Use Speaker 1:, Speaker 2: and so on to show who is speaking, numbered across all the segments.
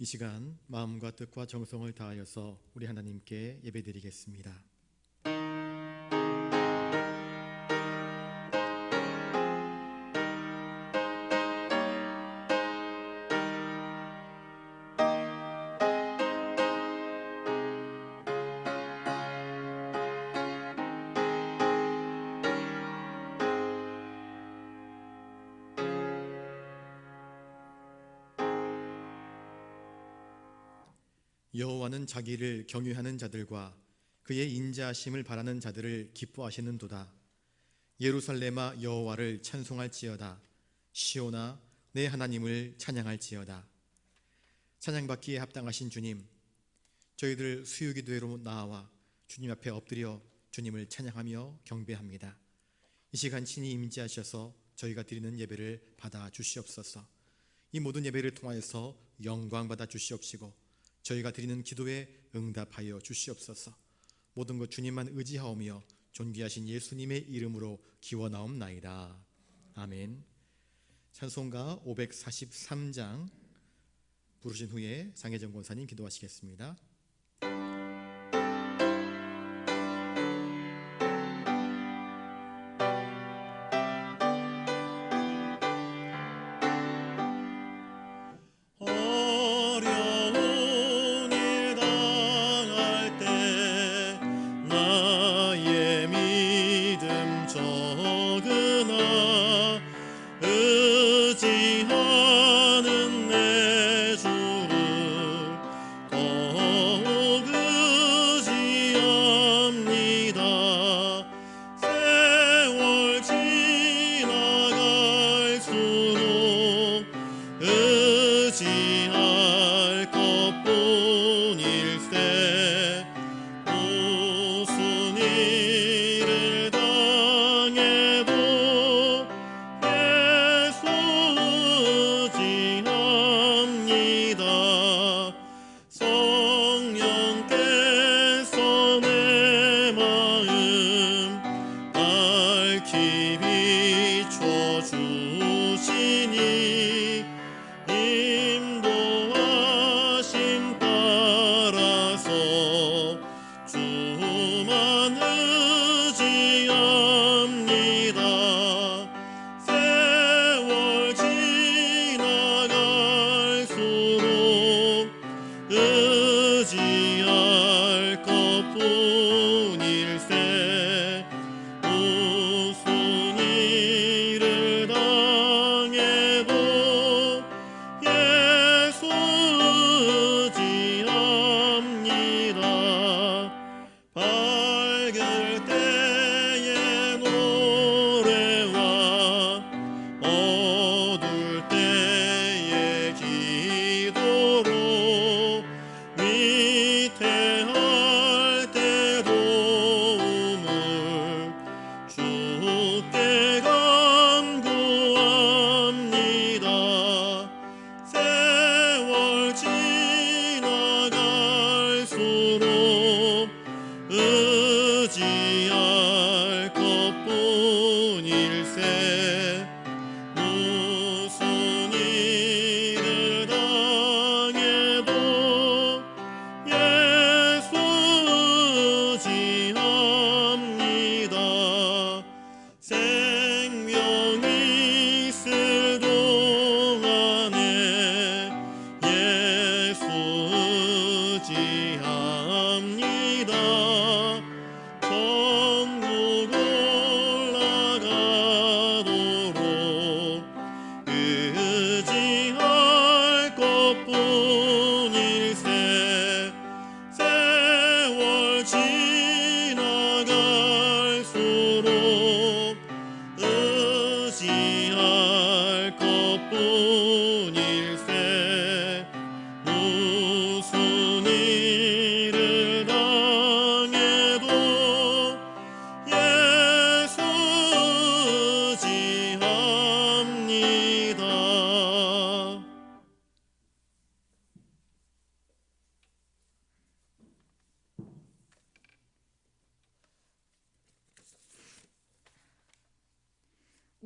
Speaker 1: 이 시간 마음과 뜻과 정성을 다하여서 우리 하나님께 예배드리겠습니다. 여호와는 자기를 경유하는 자들과 그의 인자하심을 바라는 자들을 기뻐하시는도다. 예루살렘아 여호와를 찬송할지어다. 시온아 내 하나님을 찬양할지어다. 찬양받기에 합당하신 주님, 저희들 수유기도회로 나와 주님 앞에 엎드려 주님을 찬양하며 경배합니다. 이 시간 친히 임재하셔서 저희가 드리는 예배를 받아 주시옵소서. 이 모든 예배를 통하여서 영광 받아 주시옵시고 저희가 드리는 기도에 응답하여 주시옵소서. 모든 것 주님만 의지하오며 존귀하신 예수님의 이름으로 기원하옵나이다. 아멘. 찬송가 543장 부르신 후에 장혜정 권사님 기도하시겠습니다.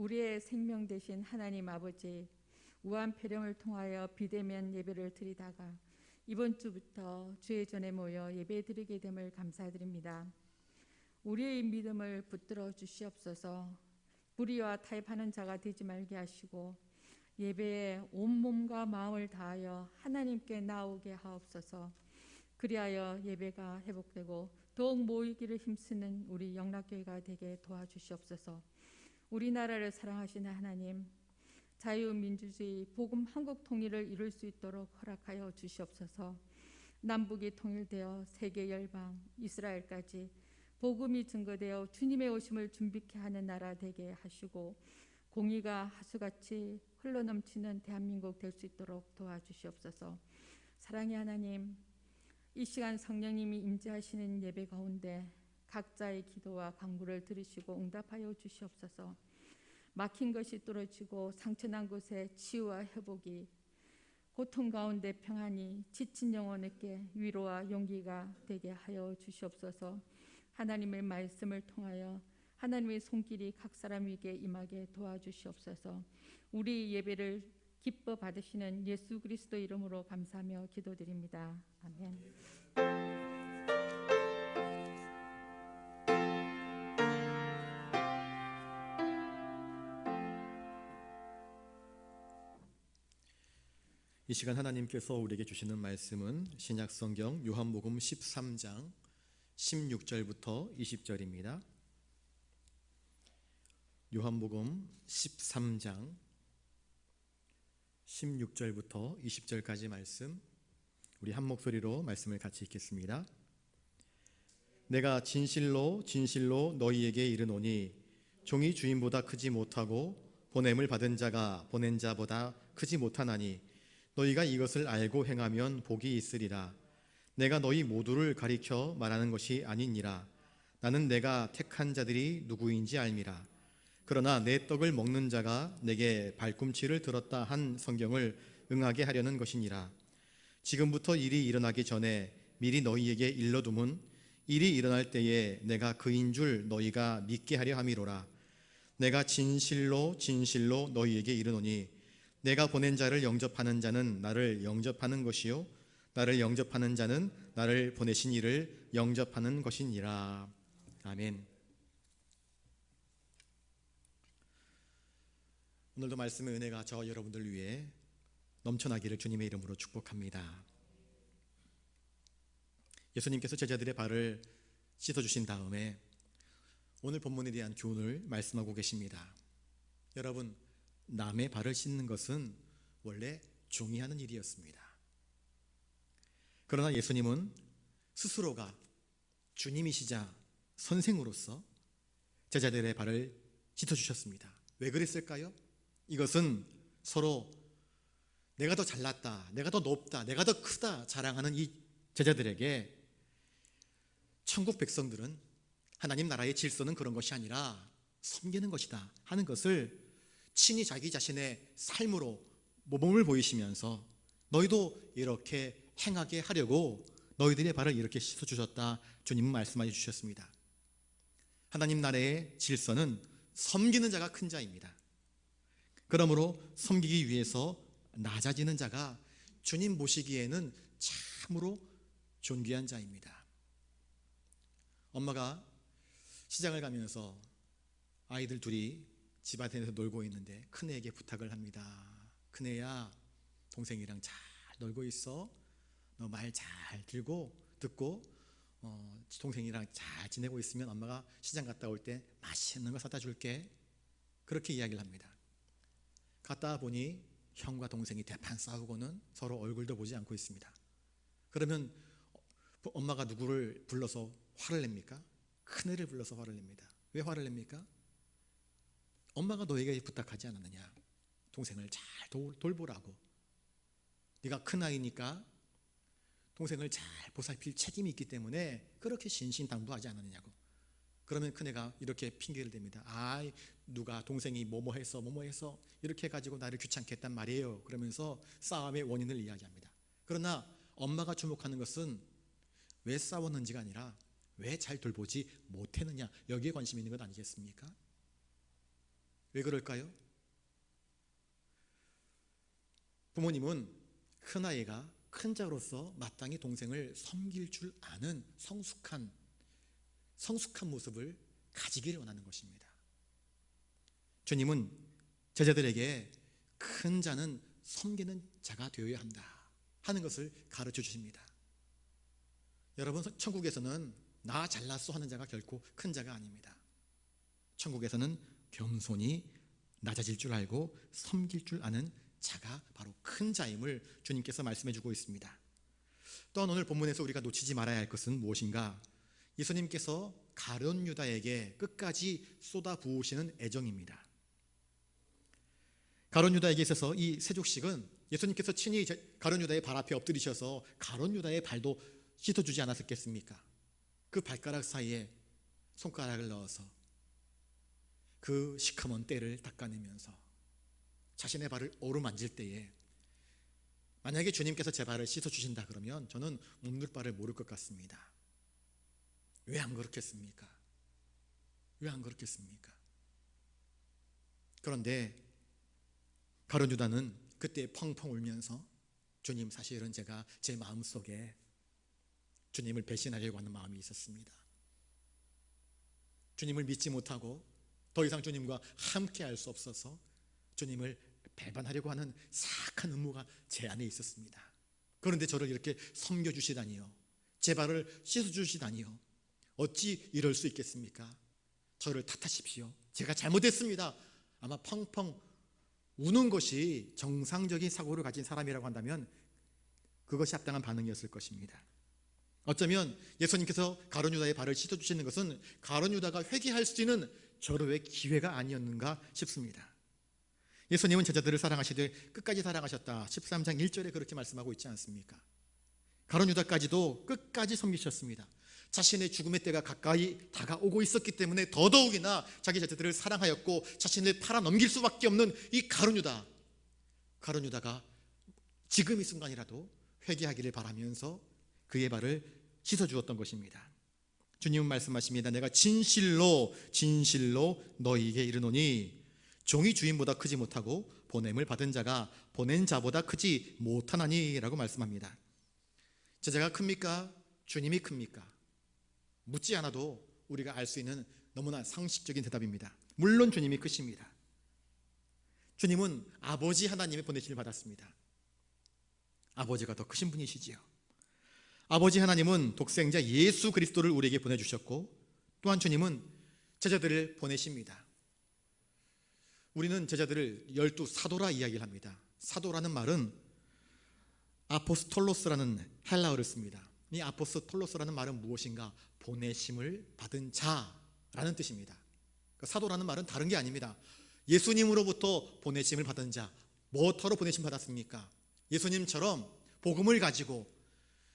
Speaker 2: 우리의 생명 되신 하나님 아버지, 우한폐령을 통하여 비대면 예배를 드리다가 이번 주부터 주의 전에 모여 예배드리게 됨을 감사드립니다. 우리의 믿음을 붙들어 주시옵소서. 불의와 타협하는 자가 되지 말게 하시고 예배에 온몸과 마음을 다하여 하나님께 나오게 하옵소서. 그리하여 예배가 회복되고 더욱 모이기를 힘쓰는 우리 영락교회가 되게 도와주시옵소서. 우리나라를 사랑하시는 하나님, 자유민주주의 복음 한국 통일을 이룰 수 있도록 허락하여 주시옵소서. 남북이 통일되어 세계 열방 이스라엘까지 복음이 증거되어 주님의 오심을 준비케 하는 나라 되게 하시고 공의가 하수같이 흘러넘치는 대한민국 될 수 있도록 도와주시옵소서. 사랑의 하나님, 이 시간 성령님이 임재하시는 예배 가운데 각자의 기도와 간구를 들으시고 응답하여 주시옵소서. 막힌 것이 뚫어지고 상처난 곳에 치유와 회복이, 고통 가운데 평안이, 지친 영혼에게 위로와 용기가 되게 하여 주시옵소서. 하나님의 말씀을 통하여 하나님의 손길이 각 사람 위에 임하게 도와주시옵소서. 우리 예배를 기뻐 받으시는 예수 그리스도 이름으로 감사하며 기도드립니다. 아멘.
Speaker 1: 이 시간 하나님께서 우리에게 주시는 말씀은 신약성경 요한복음 13장 16절부터 20절입니다. 요한복음 13장 16절부터 20절까지 말씀, 우리 한 목소리로 말씀을 같이 읽겠습니다. 내가 진실로 진실로 너희에게 이르노니 종이 주인보다 크지 못하고 보냄을 받은 자가 보낸 자보다 크지 못하나니 너희가 이것을 알고 행하면 복이 있으리라. 내가 너희 모두를 가리켜 말하는 것이 아니니라. 나는 내가 택한 자들이 누구인지 알미라. 그러나 내 떡을 먹는 자가 내게 발꿈치를 들었다 한 성경을 응하게 하려는 것이니라. 지금부터 일이 일어나기 전에 미리 너희에게 일러둠은 일이 일어날 때에 내가 그인 줄 너희가 믿게 하려 함이로라. 내가 진실로 진실로 너희에게 이르노니 내가 보낸 자를 영접하는 자는 나를 영접하는 것이요 나를 영접하는 자는 나를 보내신 이를 영접하는 것이니라. 아멘. 오늘도 말씀의 은혜가 저와 여러분들 위해 넘쳐나기를 주님의 이름으로 축복합니다. 예수님께서 제자들의 발을 씻어주신 다음에 오늘 본문에 대한 교훈을 말씀하고 계십니다. 여러분, 남의 발을 씻는 것은 원래 종이 하는 일이었습니다. 그러나 예수님은 스스로가 주님이시자 선생으로서 제자들의 발을 씻어주셨습니다. 왜 그랬을까요? 이것은 서로 내가 더 잘났다, 내가 더 높다, 내가 더 크다 자랑하는 이 제자들에게 천국 백성들은 하나님 나라의 질서는 그런 것이 아니라 섬기는 것이다 하는 것을 친히 자기 자신의 삶으로 모범을 보이시면서 너희도 이렇게 행하게 하려고 너희들의 발을 이렇게 씻어주셨다 주님은 말씀해 주셨습니다. 하나님 나라의 질서는 섬기는 자가 큰 자입니다. 그러므로 섬기기 위해서 낮아지는 자가 주님 보시기에는 참으로 존귀한 자입니다. 엄마가 시장을 가면서 아이들 둘이 집안에서 놀고 있는데 큰애에게 부탁을 합니다. 큰애야, 동생이랑 잘 놀고 있어. 너 말 잘 듣고 동생이랑 잘 지내고 있으면 엄마가 시장 갔다 올 때 맛있는 거 사다 줄게. 그렇게 이야기를 합니다. 갔다 보니 형과 동생이 대판 싸우고는 서로 얼굴도 보지 않고 있습니다. 그러면 엄마가 누구를 불러서 화를 냅니까? 큰애를 불러서 화를 냅니다. 왜 화를 냅니까? 엄마가 너에게 부탁하지 않았느냐? 동생을 잘 돌보라고. 네가 큰아이니까 동생을 잘 보살필 책임이 있기 때문에 그렇게 신신당부하지 않았느냐고. 그러면 큰애가 이렇게 핑계를 댑니다. 누가 동생이 뭐뭐해서 이렇게 해가지고 나를 귀찮게 했단 말이에요. 그러면서 싸움의 원인을 이야기합니다. 그러나 엄마가 주목하는 것은 왜 싸웠는지가 아니라 왜 잘 돌보지 못했느냐, 여기에 관심이 있는 것 아니겠습니까? 왜 그럴까요? 부모님은 큰아이가 큰 자로서 마땅히 동생을 섬길 줄 아는 성숙한 모습을 가지기를 원하는 것입니다. 주님은 제자들에게 큰 자는 섬기는 자가 되어야 한다 하는 것을 가르쳐 주십니다. 여러분, 천국에서는 나 잘났어 하는 자가 결코 큰 자가 아닙니다. 천국에서는 겸손히 낮아질 줄 알고 섬길 줄 아는 자가 바로 큰 자임을 주님께서 말씀해 주고 있습니다. 또한 오늘 본문에서 우리가 놓치지 말아야 할 것은 무엇인가? 예수님께서 가룟 유다에게 끝까지 쏟아 부으시는 애정입니다. 가룟 유다에게 있어서 이 세족식은 예수님께서 친히 가룟 유다의 발 앞에 엎드리셔서 가룟 유다의 발도 씻어주지 않았었겠습니까? 그 발가락 사이에 손가락을 넣어서 그 시커먼 때를 닦아내면서 자신의 발을 어루만질 때에 만약에 주님께서 제 발을 씻어주신다 그러면 저는 오늘 바를 모를 것 같습니다. 왜 안 그렇겠습니까? 왜 안 그렇겠습니까? 그런데 가룟 유다는 그때 펑펑 울면서 주님, 사실은 제가 제 마음속에 주님을 배신하려고 하는 마음이 있었습니다. 주님을 믿지 못하고 더 이상 주님과 함께 할 수 없어서 주님을 배반하려고 하는 사악한 음모가 제 안에 있었습니다. 그런데 저를 이렇게 섬겨주시다니요, 제 발을 씻어주시다니요, 어찌 이럴 수 있겠습니까? 저를 탓하십시오. 제가 잘못했습니다. 아마 펑펑 우는 것이 정상적인 사고를 가진 사람이라고 한다면 그것이 합당한 반응이었을 것입니다. 어쩌면 예수님께서 가룟 유다의 발을 씻어주시는 것은 가룟 유다가 회개할 수 있는 절호의 기회가 아니었는가 싶습니다. 예수님은 제자들을 사랑하시되 끝까지 사랑하셨다, 13장 1절에 그렇게 말씀하고 있지 않습니까? 가룟 유다까지도 끝까지 섬기셨습니다. 자신의 죽음의 때가 가까이 다가오고 있었기 때문에 더더욱이나 자기 제자들을 사랑하였고, 자신을 팔아 넘길 수밖에 없는 이 가룟 유다가 지금 이 순간이라도 회개하기를 바라면서 그의 발을 씻어주었던 것입니다. 주님은 말씀하십니다. 내가 진실로 너희에게 이르노니 종이 주인보다 크지 못하고 보냄을 받은 자가 보낸 자보다 크지 못하나니 라고 말씀합니다. 제자가 큽니까? 주님이 큽니까? 묻지 않아도 우리가 알 수 있는 너무나 상식적인 대답입니다. 물론 주님이 크십니다. 주님은 아버지 하나님의 보내심을 받았습니다. 아버지가 더 크신 분이시지요. 아버지 하나님은 독생자 예수 그리스도를 우리에게 보내주셨고, 또한 주님은 제자들을 보내십니다. 우리는 제자들을 12사도라 이야기를 합니다. 사도라는 말은 아포스톨로스라는 헬라어를 씁니다. 이 아포스톨로스라는 말은 무엇인가? 보내심을 받은 자라는 뜻입니다. 사도라는 말은 다른 게 아닙니다. 예수님으로부터 보내심을 받은 자. 뭐터로 보내심 받았습니까? 예수님처럼 복음을 가지고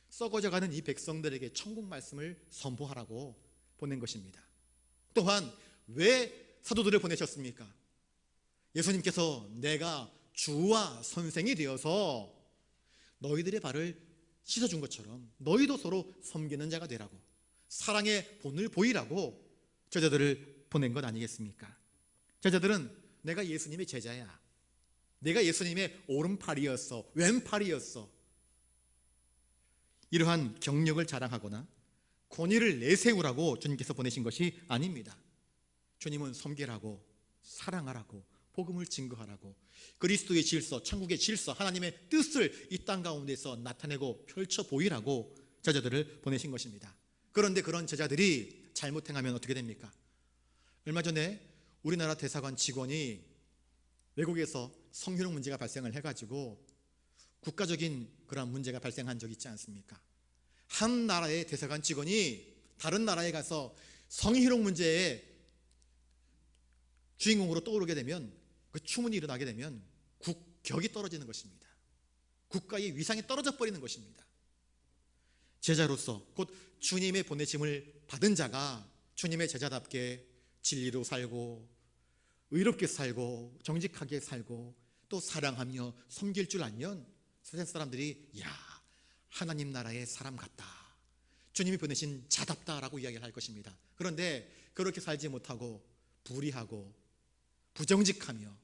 Speaker 1: 썩어져가는 이 백성들에게 천국 말씀을 선포하라고 보낸 것입니다. 또한 왜 사도들을 보내셨습니까? 예수님께서 내가 주와 선생이 되어서 너희들의 발을 씻어준 것처럼 너희도 서로 섬기는 자가 되라고, 사랑의 본을 보이라고 제자들을 보낸 것 아니겠습니까? 제자들은 내가 예수님의 제자야, 내가 예수님의 오른팔이었어, 왼팔이었어, 이러한 경력을 자랑하거나 권위를 내세우라고 주님께서 보내신 것이 아닙니다. 주님은 섬기라고, 사랑하라고, 복음을 증거하라고, 그리스도의 질서, 천국의 질서, 하나님의 뜻을 이 땅 가운데서 나타내고 펼쳐 보이라고 제자들을 보내신 것입니다. 그런데 그런 제자들이 잘못 행하면 어떻게 됩니까? 얼마 전에 우리나라 대사관 직원이 외국에서 성희롱 문제가 발생을 해가지고 국가적인 그런 문제가 발생한 적이 있지 않습니까? 한 나라의 대사관 직원이 다른 나라에 가서 성희롱 문제의 주인공으로 떠오르게 되면, 그 추문이 일어나게 되면 국격이 떨어지는 것입니다. 국가의 위상이 떨어져 버리는 것입니다. 제자로서 곧 주님의 보내심을 받은 자가 주님의 제자답게 진리로 살고 의롭게 살고 정직하게 살고 또 사랑하며 섬길 줄 알면 세상 사람들이 야, 하나님 나라의 사람 같다, 주님이 보내신 자답다라고 이야기를 할 것입니다. 그런데 그렇게 살지 못하고 불의하고 부정직하며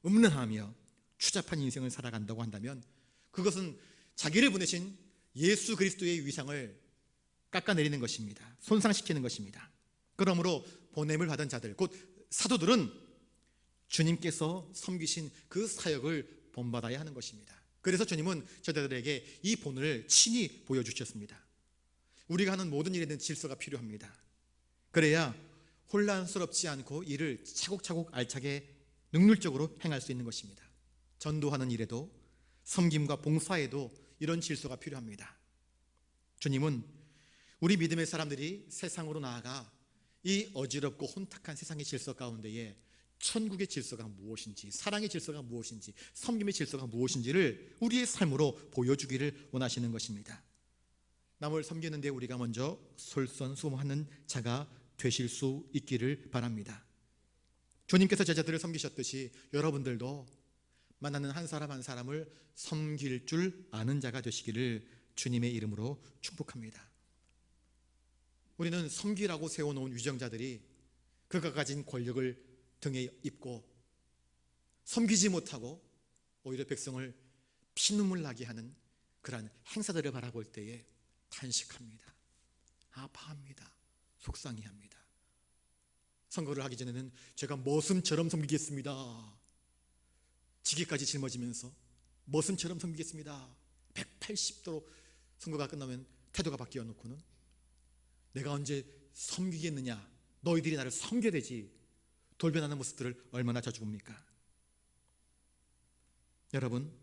Speaker 1: 음란하며 추잡한 인생을 살아간다고 한다면 그것은 자기를 보내신 예수 그리스도의 위상을 깎아내리는 것입니다. 손상시키는 것입니다. 그러므로 보냄을 받은 자들, 곧 사도들은 주님께서 섬기신 그 사역을 본받아야 하는 것입니다. 그래서 주님은 저자들에게 이 본을 친히 보여주셨습니다. 우리가 하는 모든 일에는 질서가 필요합니다. 그래야 혼란스럽지 않고 일을 차곡차곡 알차게 능률적으로 행할 수 있는 것입니다. 전도하는 일에도 섬김과 봉사에도 이런 질서가 필요합니다. 주님은 우리 믿음의 사람들이 세상으로 나아가 이 어지럽고 혼탁한 세상의 질서 가운데에 천국의 질서가 무엇인지, 사랑의 질서가 무엇인지, 섬김의 질서가 무엇인지를 우리의 삶으로 보여주기를 원하시는 것입니다. 남을 섬기는 데 우리가 먼저 솔선수범하는 자가 되실 수 있기를 바랍니다. 주님께서 제자들을 섬기셨듯이 여러분들도 만나는 한 사람 한 사람을 섬길 줄 아는 자가 되시기를 주님의 이름으로 축복합니다. 우리는 섬기라고 세워놓은 위정자들이 그가 가진 권력을 등에 입고 섬기지 못하고 오히려 백성을 피눈물 나게 하는 그러한 행사들을 바라볼 때에 탄식합니다. 아파합니다. 속상해합니다. 선거를 하기 전에는 제가 머슴처럼 섬기겠습니다. 지게까지 짊어지면서 머슴처럼 섬기겠습니다. 180도로 선거가 끝나면 태도가 바뀌어 놓고는 내가 언제 섬기겠느냐, 너희들이 나를 섬겨야 되지, 돌변하는 모습들을 얼마나 자주 봅니까? 여러분,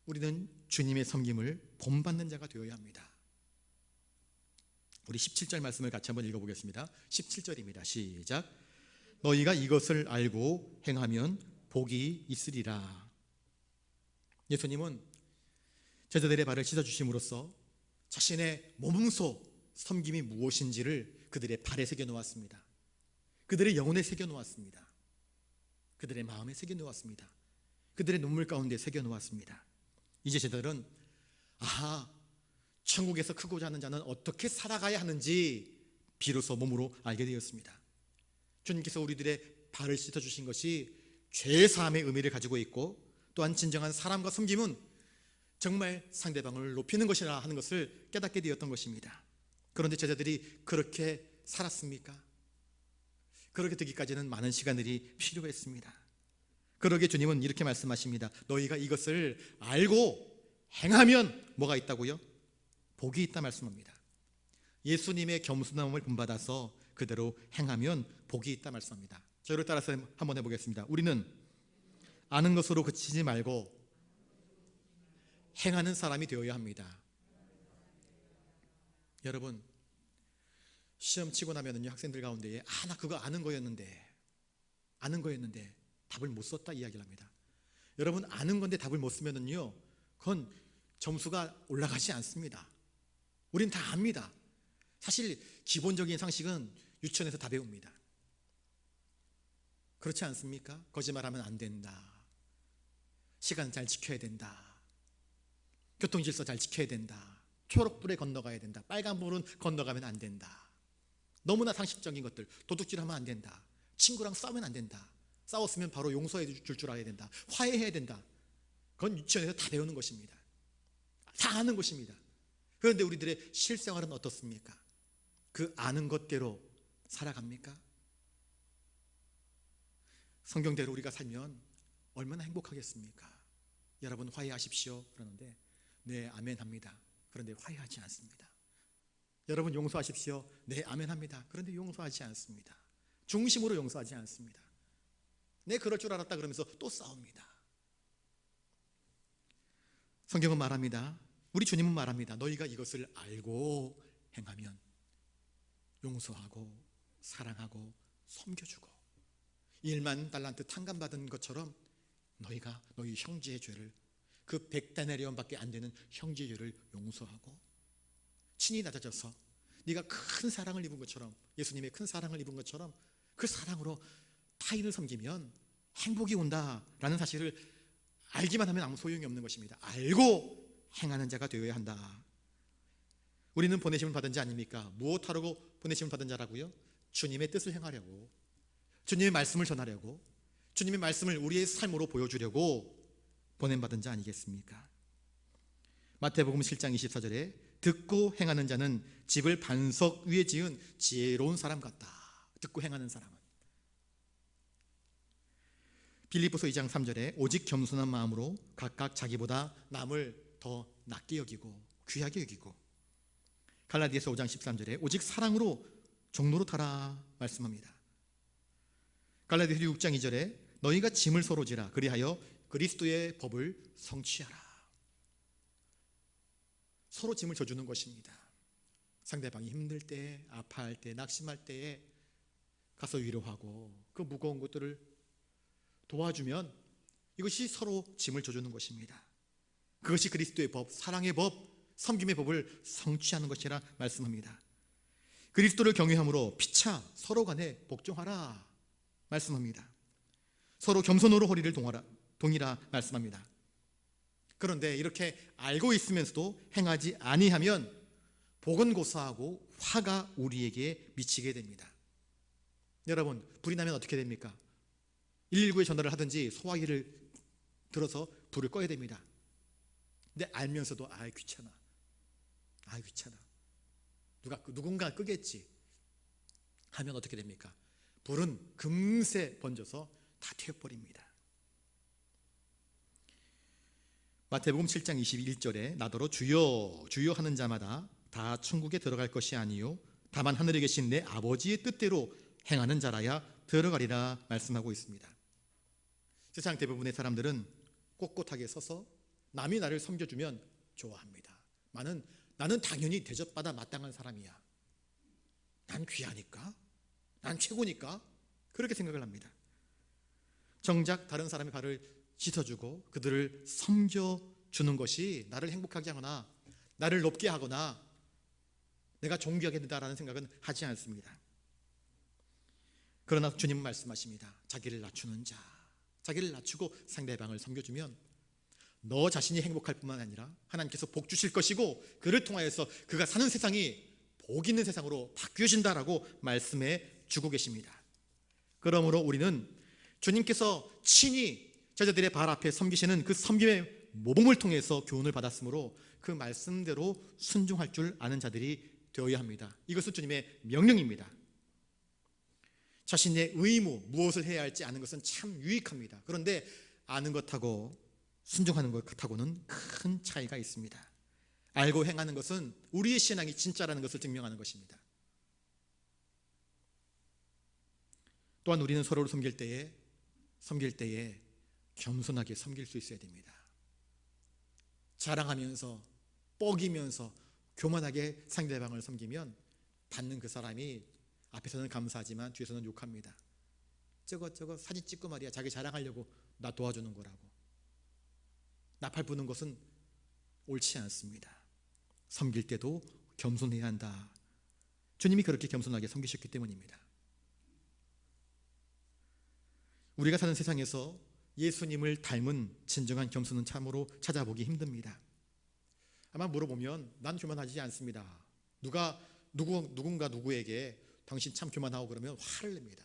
Speaker 1: 우리는 주님의 섬김을 본받는 자가 되어야 합니다. 우리 17절 말씀을 같이 한번 읽어보겠습니다. 17절입니다. 시작. 너희가 이것을 알고 행하면 복이 있으리라. 예수님은 제자들의 발을 씻어주심으로써 자신의 몸소 섬김이 무엇인지를 그들의 발에 새겨놓았습니다. 그들의 영혼에 새겨놓았습니다. 그들의 마음에 새겨놓았습니다. 그들의 눈물 가운데 새겨놓았습니다. 이제 제자들은 아하, 천국에서 크고자 하는 자는 어떻게 살아가야 하는지 비로소 몸으로 알게 되었습니다. 주님께서 우리들의 발을 씻어주신 것이 죄사함의 의미를 가지고 있고, 또한 진정한 사람과 섬김은 정말 상대방을 높이는 것이라 하는 것을 깨닫게 되었던 것입니다. 그런데 제자들이 그렇게 살았습니까? 그렇게 되기까지는 많은 시간들이 필요했습니다. 그러게 주님은 이렇게 말씀하십니다. 너희가 이것을 알고 행하면 뭐가 있다고요? 복이 있다 말씀합니다. 예수님의 겸손함을 본받아서 그대로 행하면 복이 있다 말씀합니다. 저를 따라서 한번 해보겠습니다. 우리는 아는 것으로 그치지 말고 행하는 사람이 되어야 합니다. 여러분, 시험 치고 나면은요, 학생들 가운데에 나 그거 아는 거였는데 답을 못 썼다 이야기를 합니다. 여러분, 아는 건데 답을 못 쓰면은요, 그건 점수가 올라가지 않습니다. 우린 다 압니다. 사실 기본적인 상식은 유치원에서 다 배웁니다. 그렇지 않습니까? 거짓말하면 안 된다. 시간 잘 지켜야 된다. 교통질서 잘 지켜야 된다. 초록불에 건너가야 된다. 빨간불은 건너가면 안 된다. 너무나 상식적인 것들. 도둑질하면 안 된다. 친구랑 싸우면 안 된다. 싸웠으면 바로 용서해 줄 알아야 된다. 화해해야 된다. 그건 유치원에서 다 배우는 것입니다. 다 아는 것입니다. 그런데 우리들의 실생활은 어떻습니까? 그 아는 것대로 살아갑니까? 성경대로 우리가 살면 얼마나 행복하겠습니까? 여러분, 화해하십시오 그러는데 네, 아멘 합니다. 그런데 화해하지 않습니다. 여러분, 용서하십시오. 네, 아멘 합니다. 그런데 용서하지 않습니다. 중심으로 용서하지 않습니다. 네, 그럴 줄 알았다 그러면서 또 싸웁니다. 성경은 말합니다. 우리 주님은 말합니다. 너희가 이것을 알고 행하면 용서하고 사랑하고 섬겨주고 1만 달란트 탕감받은 것처럼 너희가 너희 형제의 죄를, 그 100데나리온밖에 안 되는 형제의 죄를 용서하고 친히 낮아져서 네가 큰 사랑을 입은 것처럼, 예수님의 큰 사랑을 입은 것처럼 그 사랑으로 타인을 섬기면 행복이 온다라는 사실을 알기만 하면 아무 소용이 없는 것입니다. 알고 행하는 자가 되어야 한다. 우리는 보내심을 받은 자 아닙니까? 무엇하라고 보내심을 받은 자라고요? 주님의 뜻을 행하려고, 주님의 말씀을 전하려고, 주님의 말씀을 우리의 삶으로 보여주려고 보냄받은 자 아니겠습니까? 마태복음 7장 24절에 듣고 행하는 자는 집을 반석 위에 지은 지혜로운 사람 같다. 듣고 행하는 사람은. 빌립보서 2장 3절에 오직 겸손한 마음으로 각각 자기보다 남을 더 낮게 여기고 귀하게 여기고, 갈라디아서 5장 13절에 오직 사랑으로 종로로 타라 말씀합니다. 갈라디아서 6장 2절에 너희가 짐을 서로 지라 그리하여 그리스도의 법을 성취하라. 서로 짐을 져주는 것입니다. 상대방이 힘들 때, 아파할 때, 낙심할 때에 가서 위로하고 그 무거운 것들을 도와주면 이것이 서로 짐을 져주는 것입니다. 그것이 그리스도의 법, 사랑의 법, 섬김의 법을 성취하는 것이라 말씀합니다. 그리스도를 경외함으로 피차 서로 간에 복종하라 말씀합니다. 서로 겸손으로 허리를 동이라 말씀합니다. 그런데 이렇게 알고 있으면서도 행하지 아니하면 복은 고사하고 화가 우리에게 미치게 됩니다. 여러분, 불이 나면 어떻게 됩니까? 119에 전화를 하든지 소화기를 들어서 불을 꺼야 됩니다. 근데 알면서도 귀찮아. 귀찮아. 누군가 끄겠지 하면 어떻게 됩니까? 불은 금세 번져서 다 태워버립니다. 마태복음 7장 21절에 나더러 주여 주여 하는 자마다 다 천국에 들어갈 것이 아니요 다만 하늘에 계신 내 아버지의 뜻대로 행하는 자라야 들어가리라 말씀하고 있습니다. 세상 대부분의 사람들은 꼿꼿하게 서서 남이 나를 섬겨주면 좋아합니다. 나는 당연히 대접받아 마땅한 사람이야. 난 귀하니까, 난 최고니까, 그렇게 생각을 합니다. 정작 다른 사람의 발을 씻어주고 그들을 섬겨주는 것이 나를 행복하게 하거나 나를 높게 하거나 내가 존귀하게 된다라는 생각은 하지 않습니다. 그러나 주님은 말씀하십니다. 자기를 낮추는 자, 자기를 낮추고 상대방을 섬겨주면 너 자신이 행복할 뿐만 아니라 하나님께서 복 주실 것이고 그를 통하여서 그가 사는 세상이 복 있는 세상으로 바뀌어진다라고 말씀해 주고 계십니다. 그러므로 우리는 주님께서 친히 제자들의 발 앞에 섬기시는 그 섬김의 모범을 통해서 교훈을 받았으므로 그 말씀대로 순종할 줄 아는 자들이 되어야 합니다. 이것은 주님의 명령입니다. 자신의 의무, 무엇을 해야 할지 아는 것은 참 유익합니다. 그런데 아는 것하고 순종하는 것하고는 큰 차이가 있습니다. 알고 행하는 것은 우리의 신앙이 진짜라는 것을 증명하는 것입니다. 또한 우리는 서로를 섬길 때에 겸손하게 섬길 수 있어야 됩니다. 자랑하면서 뻐기면서 교만하게 상대방을 섬기면 받는 그 사람이 앞에서는 감사하지만 뒤에서는 욕합니다. 저거 사진 찍고 말이야 자기 자랑하려고 나 도와주는 거라고. 나팔 부는 것은 옳지 않습니다. 섬길 때도 겸손해야 한다. 주님이 그렇게 겸손하게 섬기셨기 때문입니다. 우리가 사는 세상에서 예수님을 닮은 진정한 겸손은 참으로 찾아보기 힘듭니다. 아마 물어보면 난 교만하지 않습니다. 누군가 누구에게 당신 참 교만하고 그러면 화를 냅니다.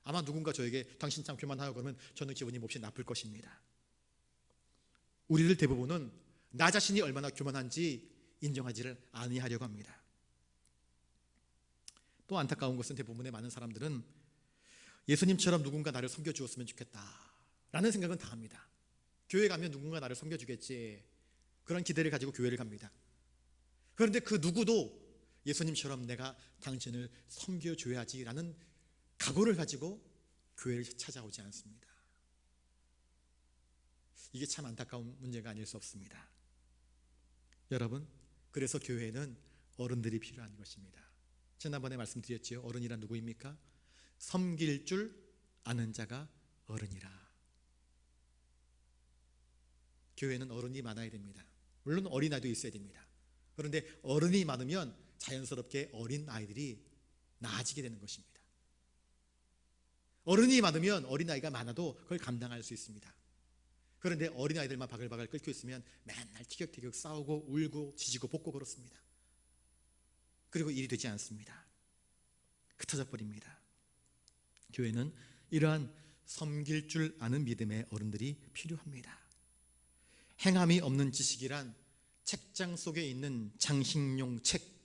Speaker 1: 아마 누군가 저에게 당신 참 교만하고 그러면 저는 기분이 몹시 나쁠 것입니다. 우리들 대부분은 나 자신이 얼마나 교만한지 인정하지를 아니하려고 합니다. 또 안타까운 것은 대부분의 많은 사람들은 예수님처럼 누군가 나를 섬겨주었으면 좋겠다 라는 생각은 다 합니다. 교회 가면 누군가 나를 섬겨주겠지, 그런 기대를 가지고 교회를 갑니다. 그런데 그 누구도 예수님처럼 내가 당신을 섬겨줘야지 라는 각오를 가지고 교회를 찾아오지 않습니다. 이게 참 안타까운 문제가 아닐 수 없습니다. 여러분, 그래서 교회에는 어른들이 필요한 것입니다. 지난번에 말씀드렸지요. 어른이란 누구입니까? 섬길 줄 아는 자가 어른이라. 교회는 어른이 많아야 됩니다. 물론 어린아이도 있어야 됩니다. 그런데 어른이 많으면 자연스럽게 어린 아이들이 나아지게 되는 것입니다. 어른이 많으면 어린아이가 많아도 그걸 감당할 수 있습니다. 그런데 어린아이들만 바글바글 끓고 있으면 맨날 티격태격 싸우고 울고 지지고 볶고 그렇습니다. 그리고 일이 되지 않습니다. 흩어져 버립니다. 교회는 이러한 섬길 줄 아는 믿음의 어른들이 필요합니다. 행함이 없는 지식이란 책장 속에 있는 장식용 책.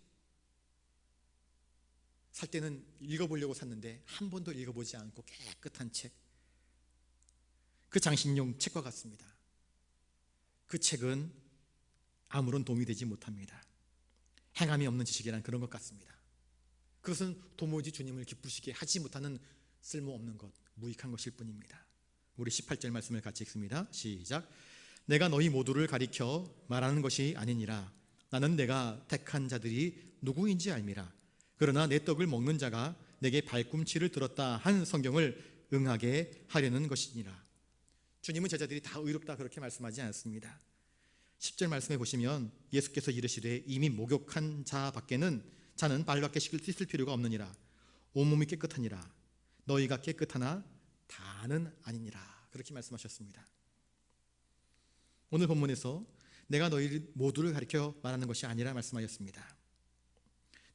Speaker 1: 살 때는 읽어보려고 샀는데 한 번도 읽어보지 않고 깨끗한 책, 그 장식용 책과 같습니다. 그 책은 아무런 도움이 되지 못합니다. 행함이 없는 지식이란 그런 것 같습니다. 그것은 도무지 주님을 기쁘시게 하지 못하는 쓸모없는 것, 무익한 것일 뿐입니다. 우리 18절 말씀을 같이 읽습니다. 시작. 내가 너희 모두를 가리켜 말하는 것이 아니니라. 나는 내가 택한 자들이 누구인지 알미라. 그러나 내 떡을 먹는 자가 내게 발꿈치를 들었다 한 성경을 응하게 하려는 것이니라. 주님은 제자들이 다 의롭다 그렇게 말씀하지 않습니다. 10절 말씀해 보시면 예수께서 이르시되 이미 목욕한 자는 발밖에 씻을 필요가 없느니라. 온몸이 깨끗하니라. 너희가 깨끗하나 다는 아니니라. 그렇게 말씀하셨습니다. 오늘 본문에서 내가 너희 모두를 가리켜 말하는 것이 아니라 말씀하셨습니다.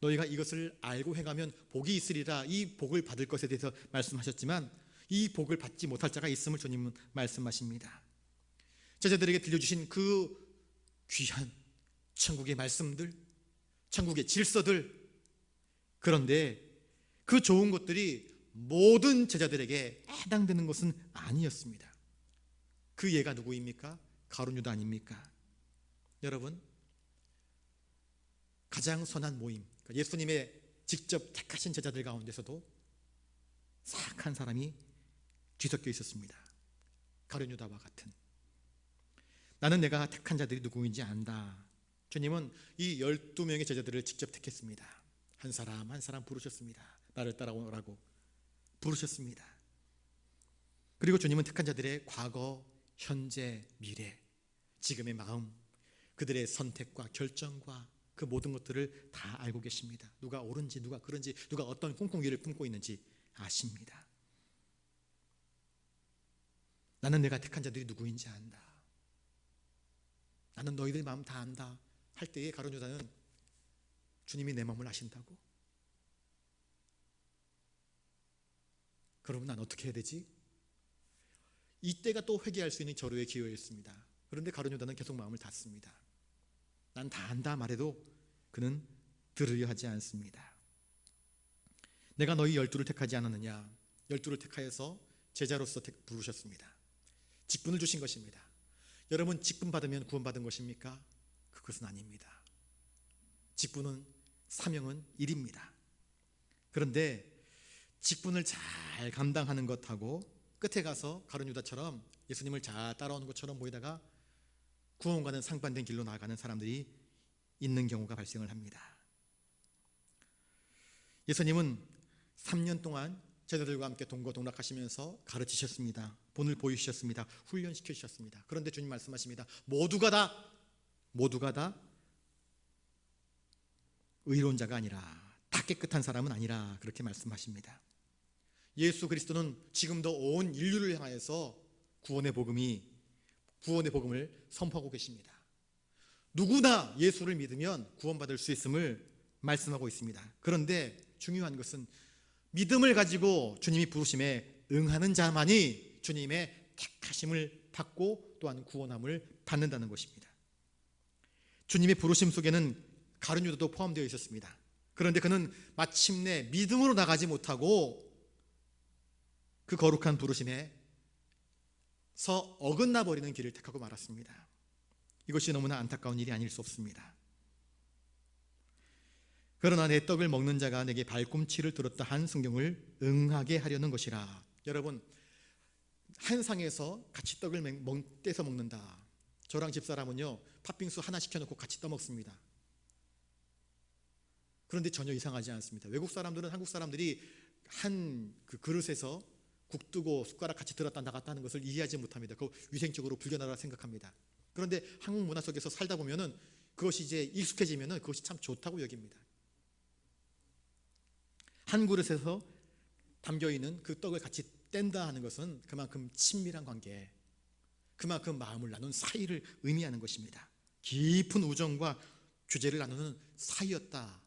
Speaker 1: 너희가 이것을 알고 행하면 복이 있으리라. 이 복을 받을 것에 대해서 말씀하셨지만 이 복을 받지 못할 자가 있음을 주님은 말씀하십니다. 제자들에게 들려주신 그 귀한 천국의 말씀들, 천국의 질서들, 그런데 그 좋은 것들이 모든 제자들에게 해당되는 것은 아니었습니다. 그 예가 누구입니까? 가룟 유다 아닙니까? 여러분, 가장 선한 모임, 예수님의 직접 택하신 제자들 가운데서도 사악한 사람이 뒤섞여 있었습니다. 가룟 유다와 같은. 나는 내가 택한 자들이 누구인지 안다. 주님은 이 12명의 제자들을 직접 택했습니다. 한 사람 한 사람 부르셨습니다. 나를 따라오라고 부르셨습니다. 그리고 주님은 택한 자들의 과거, 현재, 미래, 지금의 마음, 그들의 선택과 결정과 그 모든 것들을 다 알고 계십니다. 누가 옳은지 누가 그른지, 누가 어떤 콩콩이를 품고 있는지 아십니다. 나는 내가 택한 자들이 누구인지 안다. 나는 너희들 마음 다 안다 할 때에 가룟 유다는 주님이 내 마음을 아신다고? 그러면 난 어떻게 해야 되지? 이때가 또 회개할 수 있는 절호의 기회였습니다. 그런데 가룟 유다는 계속 마음을 닫습니다. 난 다 안다 말해도 그는 들으려 하지 않습니다. 내가 너희 12를 택하지 않았느냐? 12를 택하여서 제자로서 부르셨습니다. 직분을 주신 것입니다. 여러분, 직분 받으면 구원받은 것입니까? 그것은 아닙니다. 직분은, 사명은 일입니다. 그런데 직분을 잘 감당하는 것하고 끝에 가서 가룟 유다처럼 예수님을 잘 따라오는 것처럼 보이다가 구원과는 상반된 길로 나아가는 사람들이 있는 경우가 발생을 합니다. 예수님은 3년 동안 제자들과 함께 동거동락하시면서 가르치셨습니다. 본을 보이셨습니다. 훈련시켜 주셨습니다. 그런데 주님 말씀하십니다. 모두가 다 의로운 자가 아니라, 다 깨끗한 사람은 아니라, 그렇게 말씀하십니다. 예수 그리스도는 지금도 온 인류를 향하여서 구원의 복음을 선포하고 계십니다. 누구나 예수를 믿으면 구원받을 수 있음을 말씀하고 있습니다. 그런데 중요한 것은 믿음을 가지고 주님이 부르심에 응하는 자만이 주님의 택하심을 받고 또한 구원함을 받는다는 것입니다. 주님의 부르심 속에는 가룟 유다도 포함되어 있었습니다. 그런데 그는 마침내 믿음으로 나가지 못하고 그 거룩한 부르심에 어긋나 버리는 길을 택하고 말았습니다. 이것이 너무나 안타까운 일이 아닐 수 없습니다. 그러나 내 떡을 먹는 자가 내게 발꿈치를 들었다 한 성경을 응하게 하려는 것이라. 여러분, 한 상에서 같이 떡을 떼서 먹는다. 저랑 집사람은요, 팥빙수 하나 시켜놓고 같이 떠먹습니다. 그런데 전혀 이상하지 않습니다. 외국 사람들은 한국 사람들이 한 그 그릇에서 국 뜨고 숟가락 같이 들었다 나갔다 하는 것을 이해하지 못합니다. 그거 위생적으로 불편하다고 생각합니다. 그런데 한국 문화 속에서 살다 보면은 그것이 이제 익숙해지면은 그것이 참 좋다고 여깁니다. 한 그릇에서 담겨 있는 그 떡을 같이 뗀다 하는 것은 그만큼 친밀한 관계, 그만큼 마음을 나눈 사이를 의미하는 것입니다. 깊은 우정과 교제를 나누는 사이였다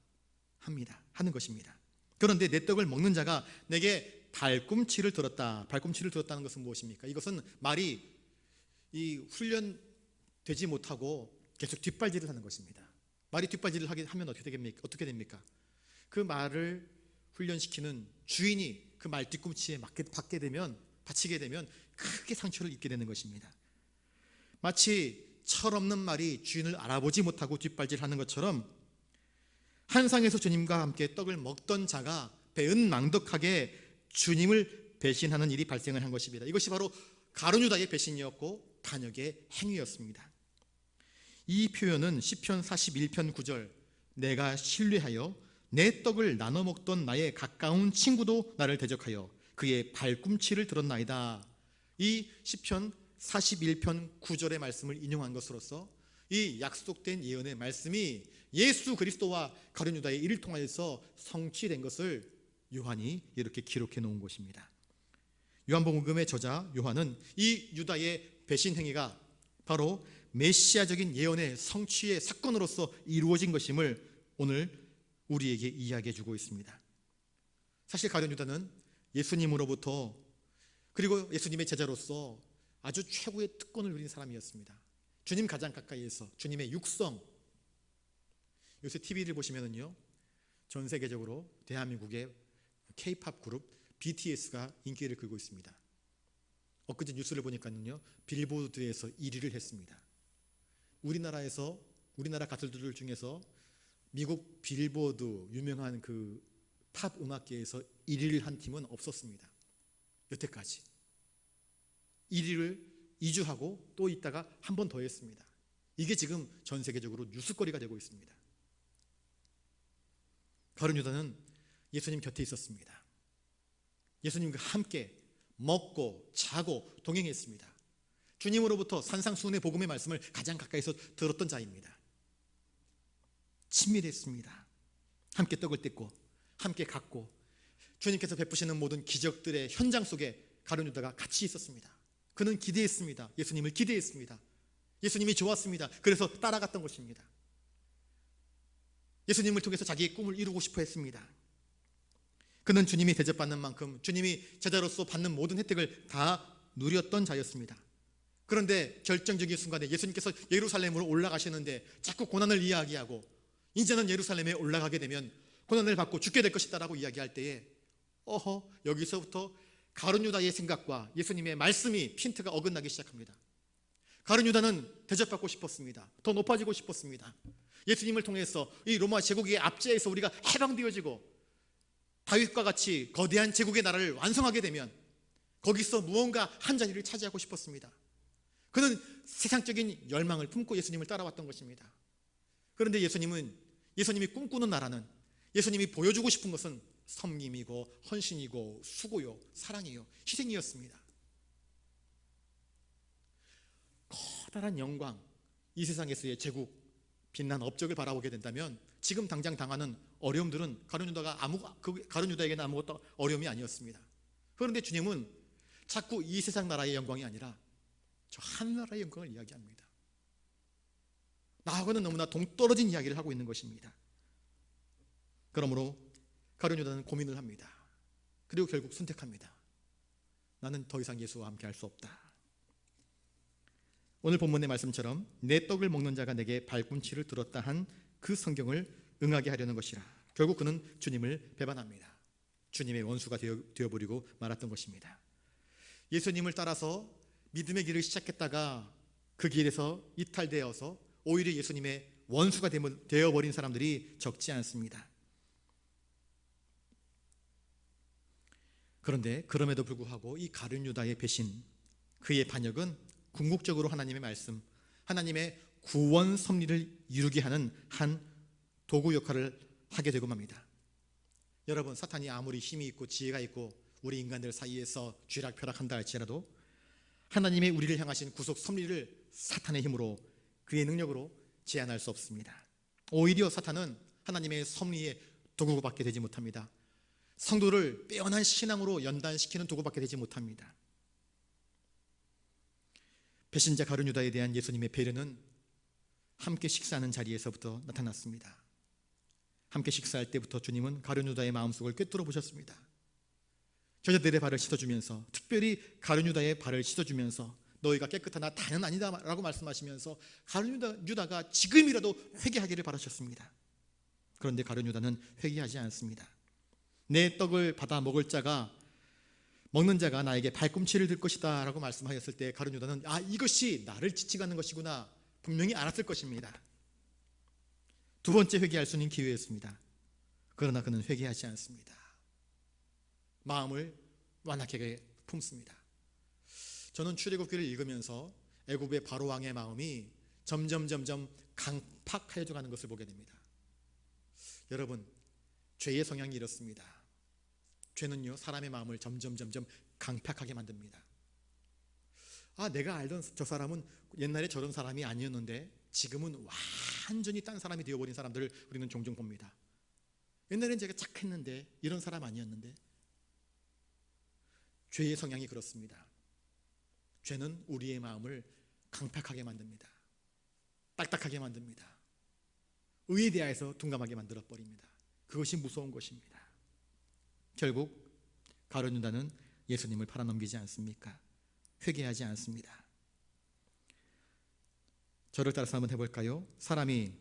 Speaker 1: 하는 것입니다. 그런데 내 떡을 먹는 자가 내게 발꿈치를 들었다. 발꿈치를 들었다는 것은 무엇입니까? 이것은 말이 이 훈련 되지 못하고 계속 뒷발질을 하는 것입니다. 말이 뒷발질을 하면 어떻게 됩니까? 그 말을 훈련시키는 주인이 그 말 뒤꿈치에 받치게 되면 크게 상처를 입게 되는 것입니다. 마치 철없는 말이 주인을 알아보지 못하고 뒷발질하는 것처럼 한상에서 주님과 함께 떡을 먹던 자가 배은망덕하게 주님을 배신하는 일이 발생을 한 것입니다. 이것이 바로 가룟 유다의 배신이었고 반역의 행위였습니다. 이 표현은 시편 41편 9절, 내가 신뢰하여 내 떡을 나눠 먹던 나의 가까운 친구도 나를 대적하여 그의 발꿈치를 들었나이다. 이 시편 41편 9절의 말씀을 인용한 것으로서 이 약속된 예언의 말씀이 예수 그리스도와 가룟 유다의 일을 통하여서 성취된 것을 요한이 이렇게 기록해 놓은 것입니다. 요한복음의 저자 요한은 이 유다의 배신 행위가 바로 메시아적인 예언의 성취의 사건으로서 이루어진 것임을 오늘 우리에게 이야기해 주고 있습니다. 사실 가룟 유다는 예수님으로부터 그리고 예수님의 제자로서 아주 최고의 특권을 누린 사람이었습니다. 주님 가장 가까이에서 주님의 육성. 요새 TV를 보시면은요, 전 세계적으로 대한민국의 K-팝 그룹 BTS가 인기를 끌고 있습니다. 엊그제 뉴스를 보니까는요, 빌보드에서 1위를 했습니다. 우리나라 가수들 중에서 미국 빌보드 유명한 그 팝 음악계에서 1위를 한 팀은 없었습니다. 여태까지 1위를 2주 하고 또 있다가 한 번 더 했습니다. 이게 지금 전 세계적으로 뉴스거리가 되고 있습니다. 가룟 유다는 예수님 곁에 있었습니다. 예수님과 함께 먹고 자고 동행했습니다. 주님으로부터 산상수훈의 복음의 말씀을 가장 가까이서 들었던 자입니다. 친밀했습니다. 함께 떡을 뗐고 함께 갔고 주님께서 베푸시는 모든 기적들의 현장 속에 가룟 유다가 같이 있었습니다. 그는 기대했습니다. 예수님을 기대했습니다. 예수님이 좋았습니다. 그래서 따라갔던 것입니다. 예수님을 통해서 자기의 꿈을 이루고 싶어 했습니다. 그는 주님이 대접받는 만큼 주님이 제자로서 받는 모든 혜택을 다 누렸던 자였습니다. 그런데 결정적인 순간에 예수님께서 예루살렘으로 올라가시는데 자꾸 고난을 이야기하고 이제는 예루살렘에 올라가게 되면 고난을 받고 죽게 될 것이다 라고 이야기할 때에 여기서부터 가룟 유다의 생각과 예수님의 말씀이 핀트가 어긋나기 시작합니다. 가룟 유다는 대접받고 싶었습니다. 더 높아지고 싶었습니다. 예수님을 통해서 이 로마 제국의 압제에서 우리가 해방되어지고 다윗과 같이 거대한 제국의 나라를 완성하게 되면 거기서 무언가 한 자리를 차지하고 싶었습니다. 그는 세상적인 열망을 품고 예수님을 따라왔던 것입니다. 그런데 예수님이 꿈꾸는 나라는, 예수님이 보여주고 싶은 것은 섬김이고 헌신이고 수고요, 사랑이요, 희생이었습니다. 커다란 영광, 이 세상에서의 제국, 빛난 업적을 바라보게 된다면 지금 당장 당하는 어려움들은 가룟 유다에게는 아무것도 어려움이 아니었습니다. 그런데 주님은 자꾸 이 세상 나라의 영광이 아니라 저 하늘나라의 영광을 이야기합니다. 나하고는 너무나 동떨어진 이야기를 하고 있는 것입니다. 그러므로 가룟 유다는 고민을 합니다. 그리고 결국 선택합니다. 나는 더 이상 예수와 함께 할 수 없다. 오늘 본문의 말씀처럼 내 떡을 먹는 자가 내게 발꿈치를 들었다 한 그 성경을 응하게 하려는 것이라. 결국 그는 주님을 배반합니다. 주님의 원수가 되어버리고 말았던 것입니다. 예수님을 따라서 믿음의 길을 시작했다가 그 길에서 이탈되어서 오히려 예수님의 원수가 되어버린 사람들이 적지 않습니다. 그런데 그럼에도 불구하고 이 가룟 유다의 배신, 그의 반역은 궁극적으로 하나님의 말씀, 하나님의 구원 섭리를 이루게 하는 한 도구 역할을 하게 되고 맙니다. 여러분, 사탄이 아무리 힘이 있고 지혜가 있고 우리 인간들 사이에서 쥐락펴락한다 할지라도 하나님의 우리를 향하신 구속 섭리를 사탄의 힘으로, 그의 능력으로 제한할 수 없습니다. 오히려 사탄은 하나님의 섭리의 도구밖에 되지 못합니다. 성도를 빼어난 신앙으로 연단시키는 도구밖에 되지 못합니다. 배신자 가룟 유다에 대한 예수님의 배려는 함께 식사하는 자리에서부터 나타났습니다. 함께 식사할 때부터 주님은 가룟 유다의 마음속을 꿰뚫어 보셨습니다. 저자들의 발을 씻어주면서, 특별히 가룟 유다의 발을 씻어주면서 너희가 깨끗하나 다는 아니다라고 말씀하시면서 가룟 유다가 지금이라도 회개하기를 바라셨습니다. 그런데 가룟 유다는 회개하지 않습니다. 내 떡을 받아 먹는 자가 나에게 발꿈치를 들 것이다 라고 말씀하셨을 때 가룟 유다는 이것이 나를 지칭하는 것이구나 분명히 알았을 것입니다. 두 번째 회개할 수 있는 기회였습니다. 그러나 그는 회개하지 않습니다. 마음을 완악하게 품습니다. 저는 출애굽기를 읽으면서 애굽의 바로 왕의 마음이 점점 강팍해져 가는 것을 보게 됩니다. 여러분, 죄의 성향이 이렇습니다. 죄는요, 사람의 마음을 점점 강팍하게 만듭니다. 내가 알던 저 사람은 옛날에 저런 사람이 아니었는데 지금은 완전히 딴 사람이 되어버린 사람들을 우리는 종종 봅니다. 옛날엔 제가 착했는데 이런 사람 아니었는데. 죄의 성향이 그렇습니다. 죄는 우리의 마음을 강팍하게 만듭니다. 딱딱하게 만듭니다. 의에 대하여서 둔감하게 만들어버립니다. 그것이 무서운 것입니다. 결국 가룟 유다는 예수님을 팔아넘기지 않습니까? 회개하지 않습니다. 저를 따라서 한번 해볼까요? 사람이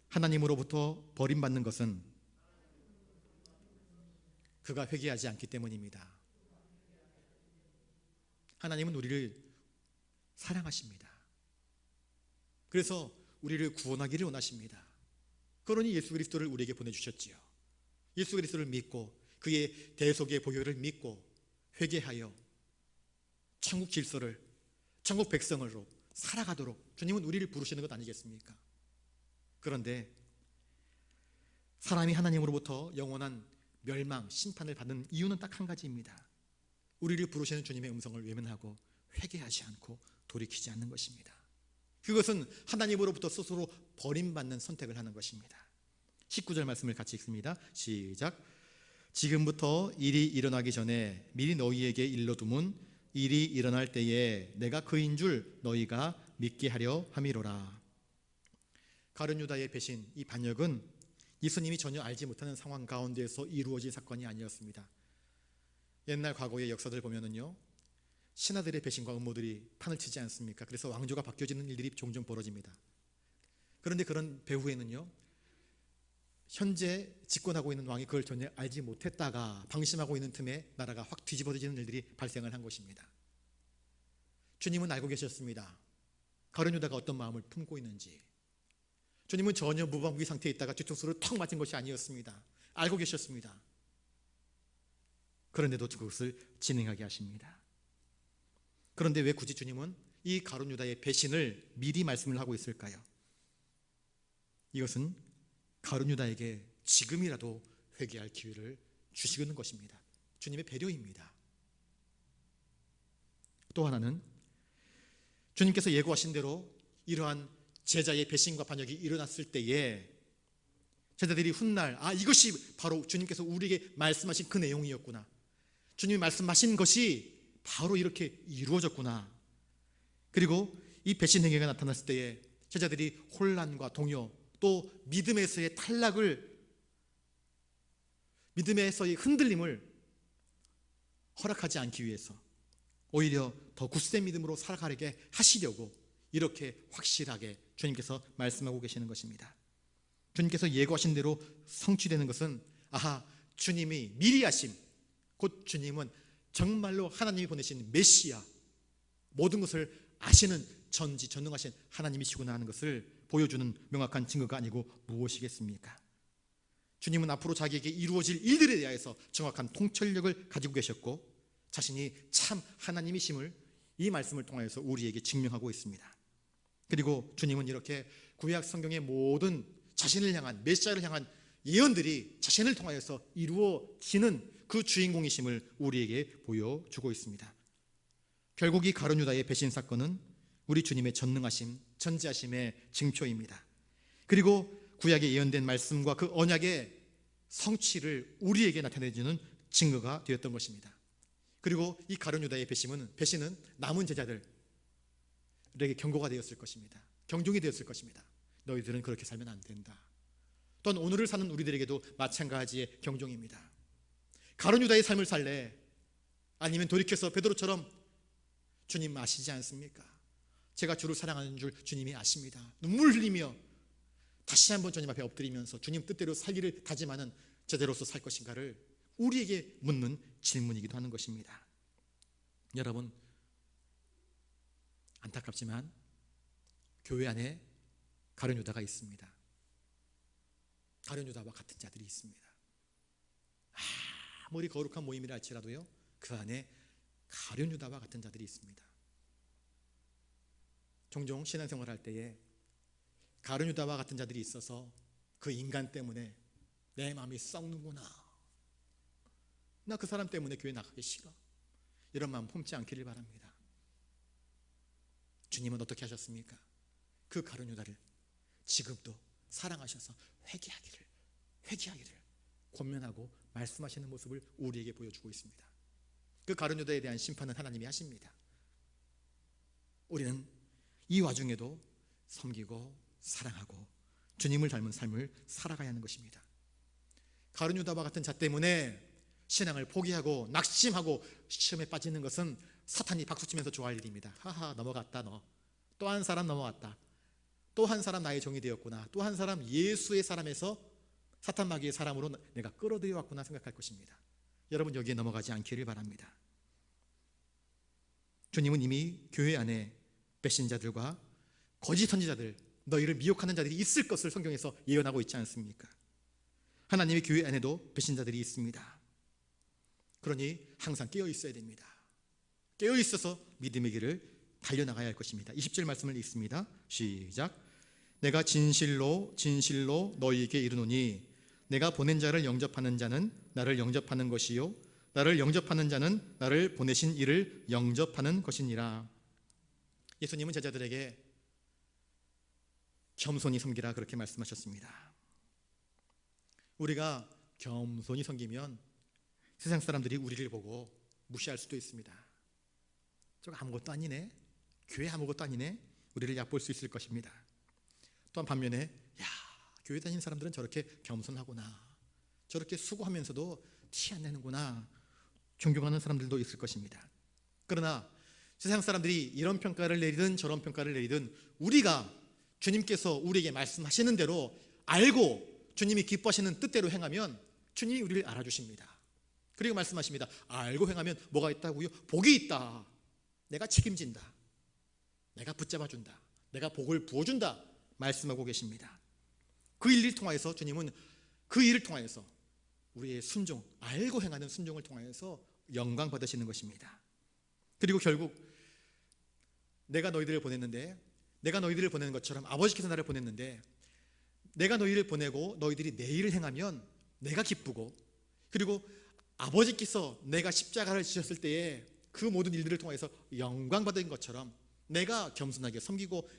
Speaker 1: 하나님으로부터 버림받는 것은 그가 회개하지 않기 때문입니다. 하나님은 우리를 사랑하십니다. 그래서 우리를 구원하기를 원하십니다. 그러니 예수 그리스도를 우리에게 보내주셨지요. 예수 그리스도를 믿고 그의 대속의 보혈을 믿고 회개하여 천국 질서를, 천국 백성으로 살아가도록 주님은 우리를 부르시는 것 아니겠습니까? 그런데 사람이 하나님으로부터 영원한 멸망, 심판을 받는 이유는 딱 한 가지입니다. 우리를 부르시는 주님의 음성을 외면하고 회개하지 않고 돌이키지 않는 것입니다. 그것은 하나님으로부터 스스로 버림받는 선택을 하는 것입니다. 19절 말씀을 같이 읽습니다. 시작. 지금부터 일이 일어나기 전에 미리 너희에게 일러두면 일이 일어날 때에 내가 그인 줄 너희가 믿게 하려 함이로라. 가룟 유다의 배신, 이 반역은 예수님이 전혀 알지 못하는 상황 가운데에서 이루어진 사건이 아니었습니다. 옛날 과거의 역사들 보면은요, 신하들의 배신과 음모들이 판을 치지 않습니까? 그래서 왕조가 바뀌어지는 일들이 종종 벌어집니다. 그런데 그런 배후에는요, 현재 집권하고 있는 왕이 그걸 전혀 알지 못했다가 방심하고 있는 틈에 나라가 확 뒤집어지는 일들이 발생을 한 것입니다. 주님은 알고 계셨습니다. 가룟 유다가 어떤 마음을 품고 있는지. 주님은 전혀 무방비 상태에 있다가 뒤통수를 턱 맞은 것이 아니었습니다. 알고 계셨습니다. 그런데도 그것을 진행하게 하십니다. 그런데 왜 굳이 주님은 이 가룟 유다의 배신을 미리 말씀을 하고 있을까요? 이것은 가룟 유다에게 지금이라도 회개할 기회를 주시는 것입니다. 주님의 배려입니다. 또 하나는 주님께서 예고하신 대로 이러한 제자의 배신과 반역이 일어났을 때에 제자들이 훗날 이것이 바로 주님께서 우리에게 말씀하신 그 내용이었구나, 주님이 말씀하신 것이 바로 이렇게 이루어졌구나. 그리고 이 배신 행위가 나타났을 때에 제자들이 혼란과 동요, 또 믿음에서의 탈락을, 믿음에서의 흔들림을 허락하지 않기 위해서 오히려 더 굳센 믿음으로 살아가게 하시려고 이렇게 확실하게 주님께서 말씀하고 계시는 것입니다. 주님께서 예고하신 대로 성취되는 것은 주님이 미리 하심, 곧 주님은 정말로 하나님이 보내신 메시아, 모든 것을 아시는 전지전능하신 하나님이시구나 하는 것을 보여주는 명확한 증거가 아니고 무엇이겠습니까? 주님은 앞으로 자기에게 이루어질 일들에 대해서 정확한 통찰력을 가지고 계셨고 자신이 참 하나님이심을 이 말씀을 통해서 우리에게 증명하고 있습니다. 그리고 주님은 이렇게 구약 성경의 모든 자신을 향한, 메시아를 향한 예언들이 자신을 통하여서 이루어지는 그 주인공이심을 우리에게 보여주고 있습니다. 결국 이 가룟 유다의 배신 사건은 우리 주님의 전능하심, 전지하심의 징표입니다. 그리고 구약에 예언된 말씀과 그 언약의 성취를 우리에게 나타내주는 증거가 되었던 것입니다. 그리고 이 가룟 유다의 배신은 남은 제자들에게 경고가 되었을 것입니다. 경종이 되었을 것입니다. 너희들은 그렇게 살면 안 된다. 또한 오늘을 사는 우리들에게도 마찬가지의 경종입니다. 가룟 유다의 삶을 살래? 아니면 돌이켜서 베드로처럼 주님 아시지 않습니까? 제가 주를 사랑하는 줄 주님이 아십니다. 눈물 흘리며 다시 한번 주님 앞에 엎드리면서 주님 뜻대로 살기를 다짐하는 제대로서 살 것인가를 우리에게 묻는 질문이기도 하는 것입니다. 여러분, 안타깝지만 교회 안에 가룟 유다가 있습니다. 가룟 유다와 같은 자들이 있습니다. 아무리 거룩한 모임이라 할지라도요, 그 안에 가룟 유다와 같은 자들이 있습니다. 종종 신앙생활할 때에 가룟 유다와 같은 자들이 있어서 그 인간 때문에 내 마음이 썩는구나, 나 그 사람 때문에 교회 나가기 싫어, 이런 마음 품지 않기를 바랍니다. 주님은 어떻게 하셨습니까? 그 가룟 유다를 지금도 사랑하셔서 회개하기를 권면하고 말씀하시는 모습을 우리에게 보여주고 있습니다. 그 가룟 유다에 대한 심판은 하나님이 하십니다. 우리는 이 와중에도 섬기고 사랑하고 주님을 닮은 삶을 살아가야 하는 것입니다. 가룟 유다와 같은 자 때문에 신앙을 포기하고 낙심하고 시험에 빠지는 것은 사탄이 박수치면서 좋아할 일입니다. 하하, 넘어갔다, 너 또 한 사람 넘어갔다, 또 한 사람 나의 종이 되었구나, 또 한 사람 예수의 사람에서 사탄 마귀의 사람으로 내가 끌어들여 왔구나 생각할 것입니다. 여러분, 여기에 넘어가지 않기를 바랍니다. 주님은 이미 교회 안에 배신자들과 거짓 선지자들, 너희를 미혹하는 자들이 있을 것을 성경에서 예언하고 있지 않습니까? 하나님의 교회 안에도 배신자들이 있습니다. 그러니 항상 깨어 있어야 됩니다. 깨어 있어서 믿음의 길을 달려나가야 할 것입니다. 20절 말씀을 읽습니다. 시작. 내가 진실로 너희에게 이르노니 내가 보낸 자를 영접하는 자는 나를 영접하는 것이요 나를 영접하는 자는 나를 보내신 이를 영접하는 것이니라. 예수님은 제자들에게 겸손히 섬기라, 그렇게 말씀하셨습니다. 우리가 겸손히 섬기면 세상 사람들이 우리를 보고 무시할 수도 있습니다. 저거 아무것도 아니네, 교회 아무것도 아니네, 우리를 얕볼 수 있을 것입니다. 또한 반면에, 야, 교회 다니는 사람들은 저렇게 겸손하구나, 저렇게 수고하면서도 티 안 내는구나, 존경하는 사람들도 있을 것입니다. 그러나 세상 사람들이 이런 평가를 내리든 저런 평가를 내리든 우리가 주님께서 우리에게 말씀하시는 대로 알고 주님이 기뻐하시는 뜻대로 행하면 주님이 우리를 알아주십니다. 그리고 말씀하십니다. 알고 행하면 뭐가 있다고요? 복이 있다. 내가 책임진다, 내가 붙잡아준다, 내가 복을 부어준다 말씀하고 계십니다. 그 일을 통하여서 주님은 그 일을 통하여서 우리의 순종, 알고 행하는 순종을 통하여서 영광 받으시는 것입니다. 그리고 결국 내가 너희들을 보냈는데, 내가 너희들을 보내는 것처럼 아버지께서 나를 보냈는데, 내가 너희를 보내고 너희들이 내 일을 행하면 내가 기쁘고, 그리고 아버지께서 내가 십자가를 지셨을 때에 그 모든 일들을 통해서 영광 받은 것처럼 내가 겸손하게 섬기고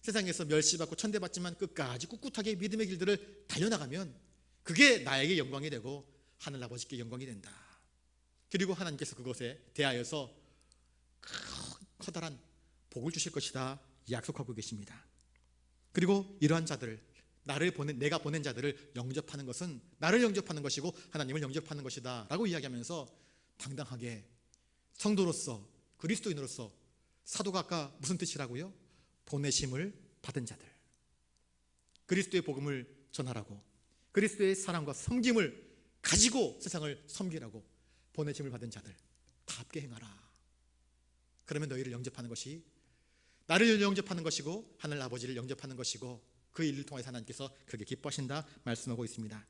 Speaker 1: 세상에서 멸시받고 천대받지만 끝까지 꿋꿋하게 믿음의 길들을 달려나가면 그게 나에게 영광이 되고 하늘아버지께 영광이 된다. 그리고 하나님께서 그것에 대하여서 커다란 복을 주실 것이다 약속하고 계십니다. 그리고 이러한 자들을, 내가 보낸 자들을 영접하는 것은 나를 영접하는 것이고 하나님을 영접하는 것이다 라고 이야기하면서 당당하게 성도로서, 그리스도인으로서, 사도가 아까 무슨 뜻이라고요? 보내심을 받은 자들, 그리스도의 복음을 전하라고, 그리스도의 사랑과 섬김을 가지고 세상을 섬기라고 보내심을 받은 자들, 답게 행하라. 그러면 너희를 영접하는 것이 나를 영접하는 것이고 하늘 아버지를 영접하는 것이고 그 일을 통해서 하나님께서 그렇게 기뻐하신다 말씀하고 있습니다.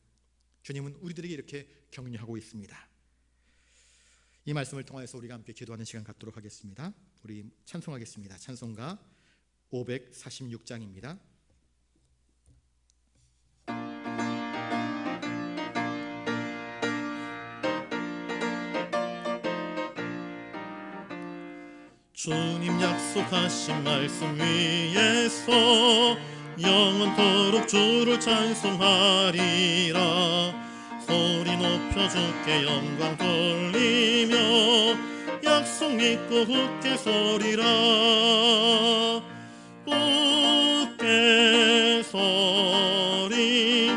Speaker 1: 주님은 우리들에게 이렇게 격려하고 있습니다. 이 말씀을 통해서 우리가 함께 기도하는 시간 갖도록 하겠습니다. 우리 찬송하겠습니다. 찬송가 546장입니다.
Speaker 3: 주님 약속하신 말씀 위에서 영원토록 주를 찬송하리라. 소리 높여 주께 영광 돌리며 약속 믿고 굳게 서리라. 굳게 서리,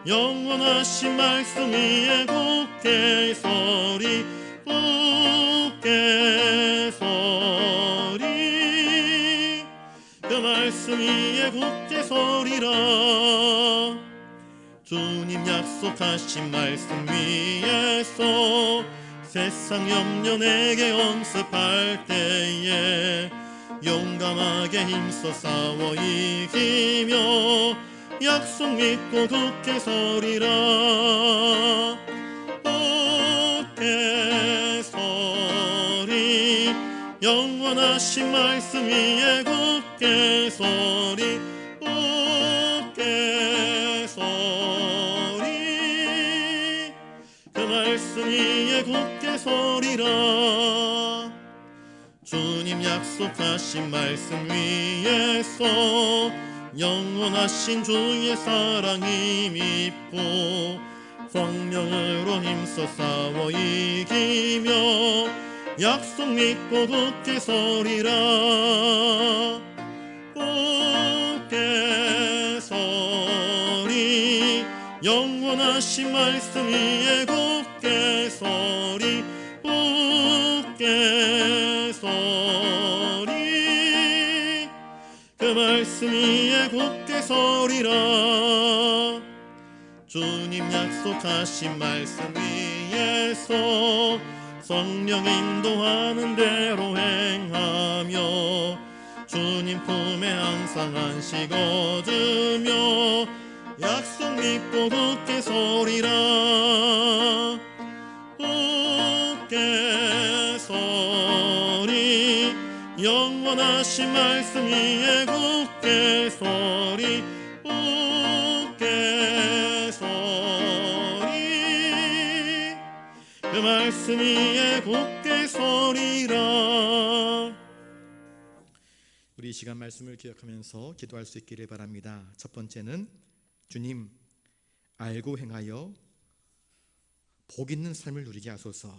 Speaker 3: 영원하신 말씀 위에 굳게 서리, 굳게 서리. 위에 굳게 서리라. 주님 약속하신 말씀 위에서 세상 염려 내게 언습할 때에 용감하게 힘써 싸워 이기며 약속 믿고 굳게 서리라. 굳게 서리 영원하신 말씀 위에 굳게 서리. 굳게 서리 그 말씀 위에 굳게 서리라. 주님 약속하신 말씀 위에서 영원하신 주의 사랑이 믿고 성령으로 힘써 싸워 이기며 약속 믿고 굳게 서리라. 굳게 서리 영원하신 말씀 위에 굳게 서리. 굳게 서리 그 말씀 위에 굳게 서리라. 주님 약속하신 말씀 위에서 성령 인도하는 대로 행하며 주님 품에 항상 안식 얻으며 약속 믿고 굳게 서리라. 굳게 서리 영원하신 말씀 위에 굳게 서리. 굳게 서리 그 말씀 위에 굳게 서리라.
Speaker 1: 우리 이 시간 말씀을 기억하면서 기도할 수 있기를 바랍니다. 첫 번째는 주님 알고 행하여 복 있는 삶을 누리게 하소서.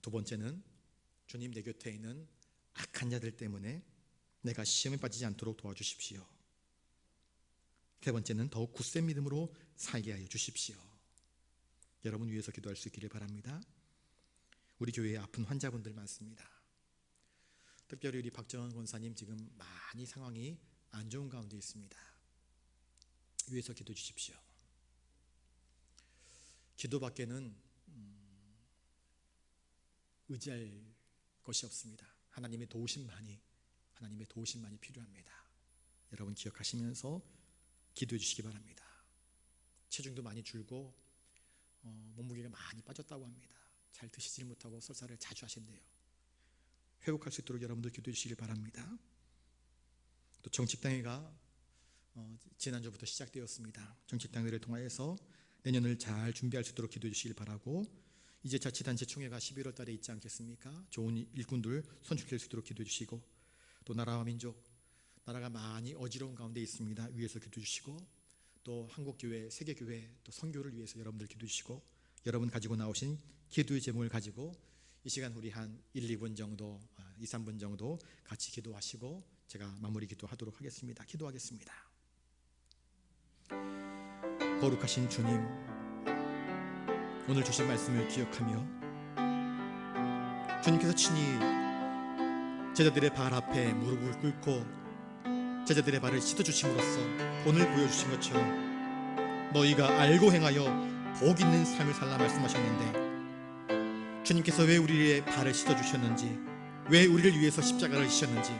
Speaker 1: 두 번째는 주님 내 곁에 있는 악한 자들 때문에 내가 시험에 빠지지 않도록 도와주십시오. 세 번째는 더욱 굳센 믿음으로 살게 하여 주십시오. 여러분 위해서 기도할 수 있기를 바랍니다. 우리 교회에 아픈 환자분들 많습니다. 특별히 우리 박정원 권사님 지금 많이 상황이 안 좋은 가운데 있습니다. 위해서 기도해 주십시오. 기도밖에는 의지할 것이 없습니다. 하나님의 도우심만이 필요합니다. 여러분 기억하시면서 기도해 주시기 바랍니다. 체중도 많이 줄고 몸무게가 많이 빠졌다고 합니다. 잘 드시지 못하고 설사를 자주 하신대요. 회복할 수 있도록 여러분들 기도해 주시길 바랍니다. 또 정책당회가 지난주부터 시작되었습니다. 정책당회를 통하여서 내년을 잘 준비할 수 있도록 기도해 주시길 바라고, 이제 자치단체 총회가 11월 달에 있지 않겠습니까? 좋은 일꾼들 선출될 수 있도록 기도해 주시고, 또 나라와 민족, 나라가 많이 어지러운 가운데 있습니다. 위에서 기도해 주시고, 또 한국교회, 세계교회, 또 선교를 위해서 여러분들 기도해 주시고, 여러분 가지고 나오신 기도의 제목을 가지고 이 시간 우리 한 1, 2분 정도, 2, 3분 정도 같이 기도하시고 제가 마무리 기도하도록 하겠습니다. 기도하겠습니다. 거룩하신 주님, 오늘 주신 말씀을 기억하며 주님께서 친히 제자들의 발 앞에 무릎을 꿇고 제자들의 발을 씻어주심으로써 본을 보여주신 것처럼 너희가 알고 행하여 복 있는 삶을 살라 말씀하셨는데, 주님께서 왜 우리의 발을 씻어주셨는지, 왜 우리를 위해서 십자가를 지셨는지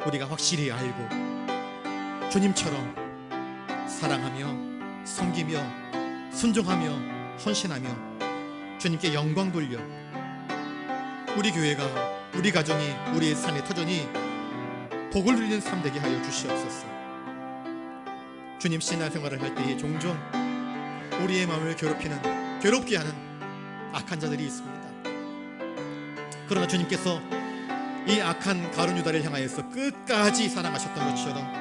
Speaker 1: 우리가 확실히 알고 주님처럼 사랑하며 섬기며 순종하며 헌신하며 주님께 영광 돌려 우리 교회가, 우리 가정이, 우리의 삶의 터전이 복을 누리는 삶 되게 하여 주시옵소서. 주님 신앙생활을 할 때에 종종 우리의 마음을 괴롭게 하는 악한 자들이 있습니다. 그러나 주님께서 이 악한 가룟 유다를 향하여서 끝까지 사랑하셨던 것처럼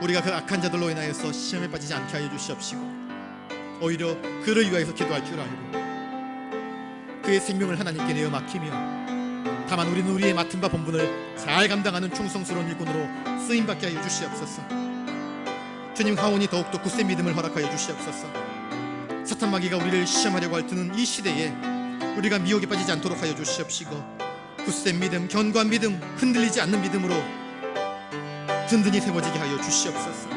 Speaker 1: 우리가 그 악한 자들로 인하여서 시험에 빠지지 않게 하여 주시옵시고, 오히려 그를 위하여서 기도할 줄 알고 그의 생명을 하나님께 내어 맡기며, 다만 우리는 우리의 맡은 바 본분을 잘 감당하는 충성스러운 일꾼으로 쓰임받게 하여 주시옵소서. 주님 하오니 더욱더 굳센 믿음을 허락하여 주시옵소서. 사탄 마귀가 우리를 시험하려고 할 드는 이 시대에 우리가 미혹에 빠지지 않도록 하여 주시옵시고, 굳센 믿음, 견고한 믿음, 흔들리지 않는 믿음으로 든든히 세워지게 하여 주시옵소서.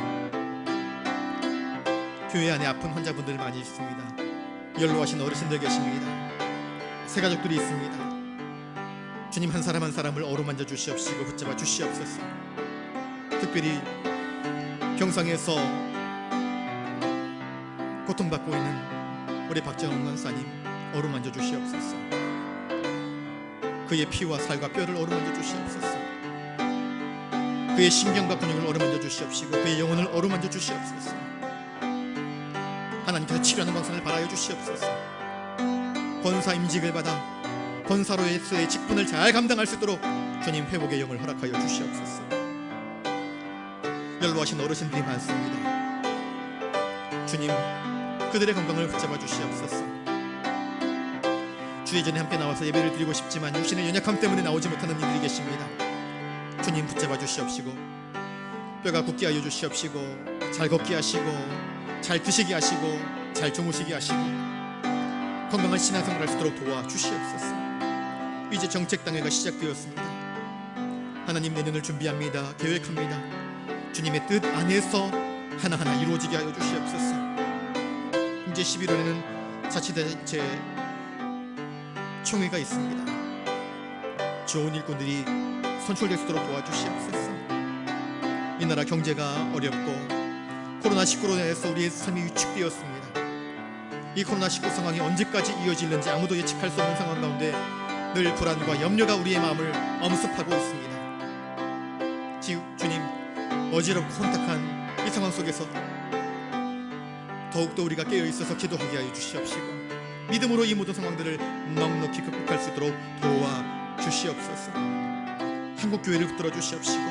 Speaker 1: 교회 안에 아픈 환자분들 많이 있습니다. 연로하신 어르신들 계십니다. 새가족들이 있습니다. 주님, 한 사람 한 사람을 어루만져 주시옵시고 붙잡아 주시옵소서. 특별히 경상에서 고통받고 있는 우리 박정원 권사님 어루만져 주시옵소서. 그의 피와 살과 뼈를 어루만져 주시옵소서. 그의 신경과 근육을 어루만져 주시옵시고 그의 영혼을 어루만져 주시옵소서. 하나님께서 치료하는 방송을 바라여 주시옵소서. 권사 임직을 받아 권사로서의 직분을 잘 감당할 수 있도록 주님 회복의 영을 허락하여 주시옵소서. 연로하신 어르신들이 많습니다. 주님, 그들의 건강을 붙잡아 주시옵소서. 주의 전에 함께 나와서 예배를 드리고 싶지만 육신의 연약함 때문에 나오지 못하는 이들이 계십니다. 주님, 붙잡아 주시옵시고 뼈가 굳게 하여 주시옵시고 잘 걷게 하시고 잘 드시게 하시고 잘 주무시게 하시고 건강한 신앙생활을 할 수 있도록 도와주시옵소서. 이제 정책당회가 시작되었습니다. 하나님, 내년을 준비합니다. 계획합니다. 주님의 뜻 안에서 하나하나 이루어지게 하여 주시옵소서. 이제 11월에는 자치단체 총회가 있습니다. 좋은 일꾼들이 선출될 수 있도록 도와주시옵소서. 이 나라 경제가 어렵고 코로나19로 인해서 우리의 삶이 위축되었습니다. 이 코로나19 상황이 언제까지 이어질는지 아무도 예측할 수 없는 상황 가운데 늘 불안과 염려가 우리의 마음을 엄습하고 있습니다. 주님, 어지럽고 혼탁한 이 상황 속에서 더욱더 우리가 깨어있어서 기도하게 하여 주시옵시고 믿음으로 이 모든 상황들을 넉넉히 극복할 수 있도록 도와주시옵소서. 한국교회를 붙들어 주시옵시고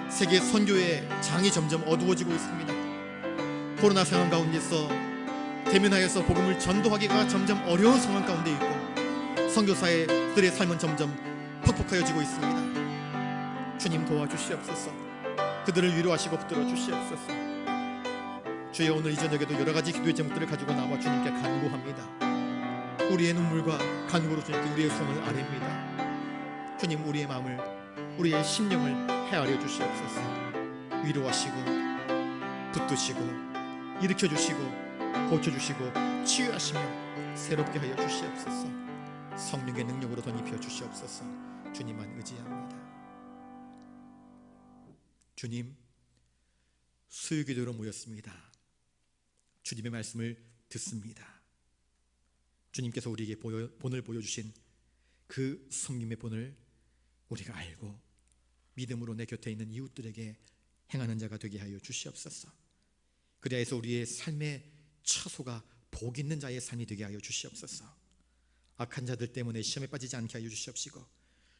Speaker 1: 세계 선교의 장이 점점 어두워지고 있습니다. 코로나 상황 가운데서 대면하여서 복음을 전도하기가 점점 어려운 상황 가운데 있고 선교사들의 삶은 점점 퍽퍽하여지고 있습니다. 주님, 도와주시옵소서. 그들을 위로하시고 붙들어 주시옵소서. 주여, 오늘 이 저녁에도 여러 가지 기도의 제목들을 가지고 나와 주님께 간구합니다. 우리의 눈물과 간구로 주님께 우리의 손을 아뢰입니다. 주님, 우리의 마음을, 우리의 심령을 헤아려 주시옵소서. 위로하시고 붙드시고 일으켜주시고 고쳐주시고 치유하시며 새롭게 하여 주시옵소서. 성령의 능력으로 덧입혀 주시옵소서. 주님만 의지합니다. 주님, 수요기도로 모였습니다. 주님의 말씀을 듣습니다. 주님께서 우리에게 본을 보여주신 그 섬김의 본을 우리가 알고 믿음으로 내 곁에 있는 이웃들에게 행하는 자가 되게 하여 주시옵소서. 그리하여서 우리의 삶의 처소가 복 있는 자의 삶이 되게 하여 주시옵소서. 악한 자들 때문에 시험에 빠지지 않게 하여 주시옵시고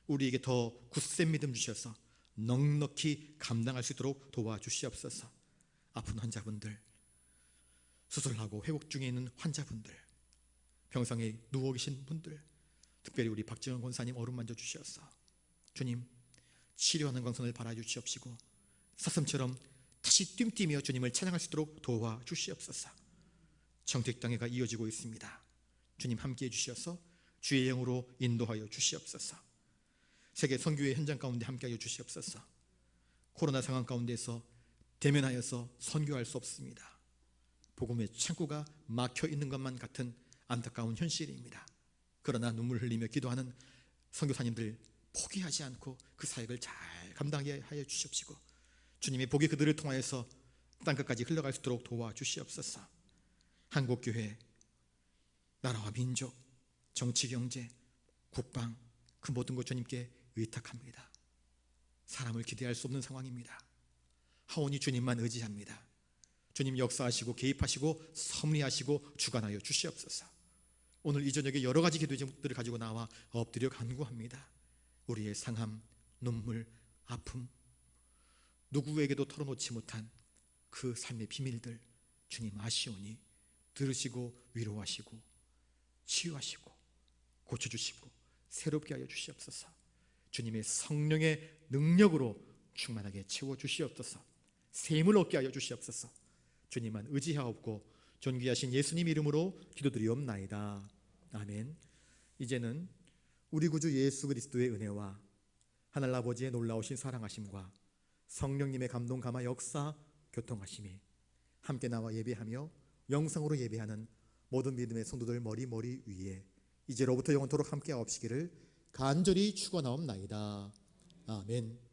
Speaker 1: 우리에게 더 굳센 믿음 주셔서 넉넉히 감당할 수 있도록 도와주시옵소서. 아픈 환자분들, 수술하고 회복 중에 있는 환자분들, 병상에 누워 계신 분들, 특별히 우리 박지원 권사님 어루만져 주시옵소서. 주님, 치료하는 광선을 바라여 주시옵시고 사슴처럼 다시 뜀뛰며 주님을 찬양할 수 있도록 도와주시옵소서. 정책당회가 이어지고 있습니다. 주님, 함께해 주시어서 주의 영으로 인도하여 주시옵소서. 세계 선교의 현장 가운데 함께하여 주시옵소서. 코로나 상황 가운데서 대면하여서 선교할 수 없습니다. 복음의 창구가 막혀 있는 것만 같은 안타까운 현실입니다. 그러나 눈물 흘리며 기도하는 선교사님들 포기하지 않고 그 사역을 잘 감당하게 하여 주시옵시고 주님의 복이 그들을 통하여서 땅끝까지 흘러갈 수 있도록 도와주시옵소서. 한국교회, 나라와 민족, 정치, 경제, 국방, 그 모든 것 주님께 의탁합니다. 사람을 기대할 수 없는 상황입니다. 하오니 주님만 의지합니다. 주님 역사하시고 개입하시고 섭리하시고 주관하여 주시옵소서. 오늘 이 저녁에 여러 가지 기도의 제목들을 가지고 나와 엎드려 간구합니다. 우리의 상함, 눈물, 아픔, 누구에게도 털어놓지 못한 그 삶의 비밀들 주님 아시오니 들으시고 위로하시고 치유하시고 고쳐주시고 새롭게 하여 주시옵소서. 주님의 성령의 능력으로 충만하게 채워주시옵소서. 샘을 얻게 하여 주시옵소서. 주님만 의지하옵고 존귀하신 예수님 이름으로 기도드리옵나이다. 아멘. 이제는 우리 구주 예수 그리스도의 은혜와 하늘 아버지의 놀라우신 사랑하심과 성령님의 감동 감화 역사 교통하심이 함께 나와 예배하며 영상으로 예배하는 모든 믿음의 성도들 머리 위에 이제로부터 영원토록 함께 하옵시기를 간절히 축원하옵나이다. 아멘.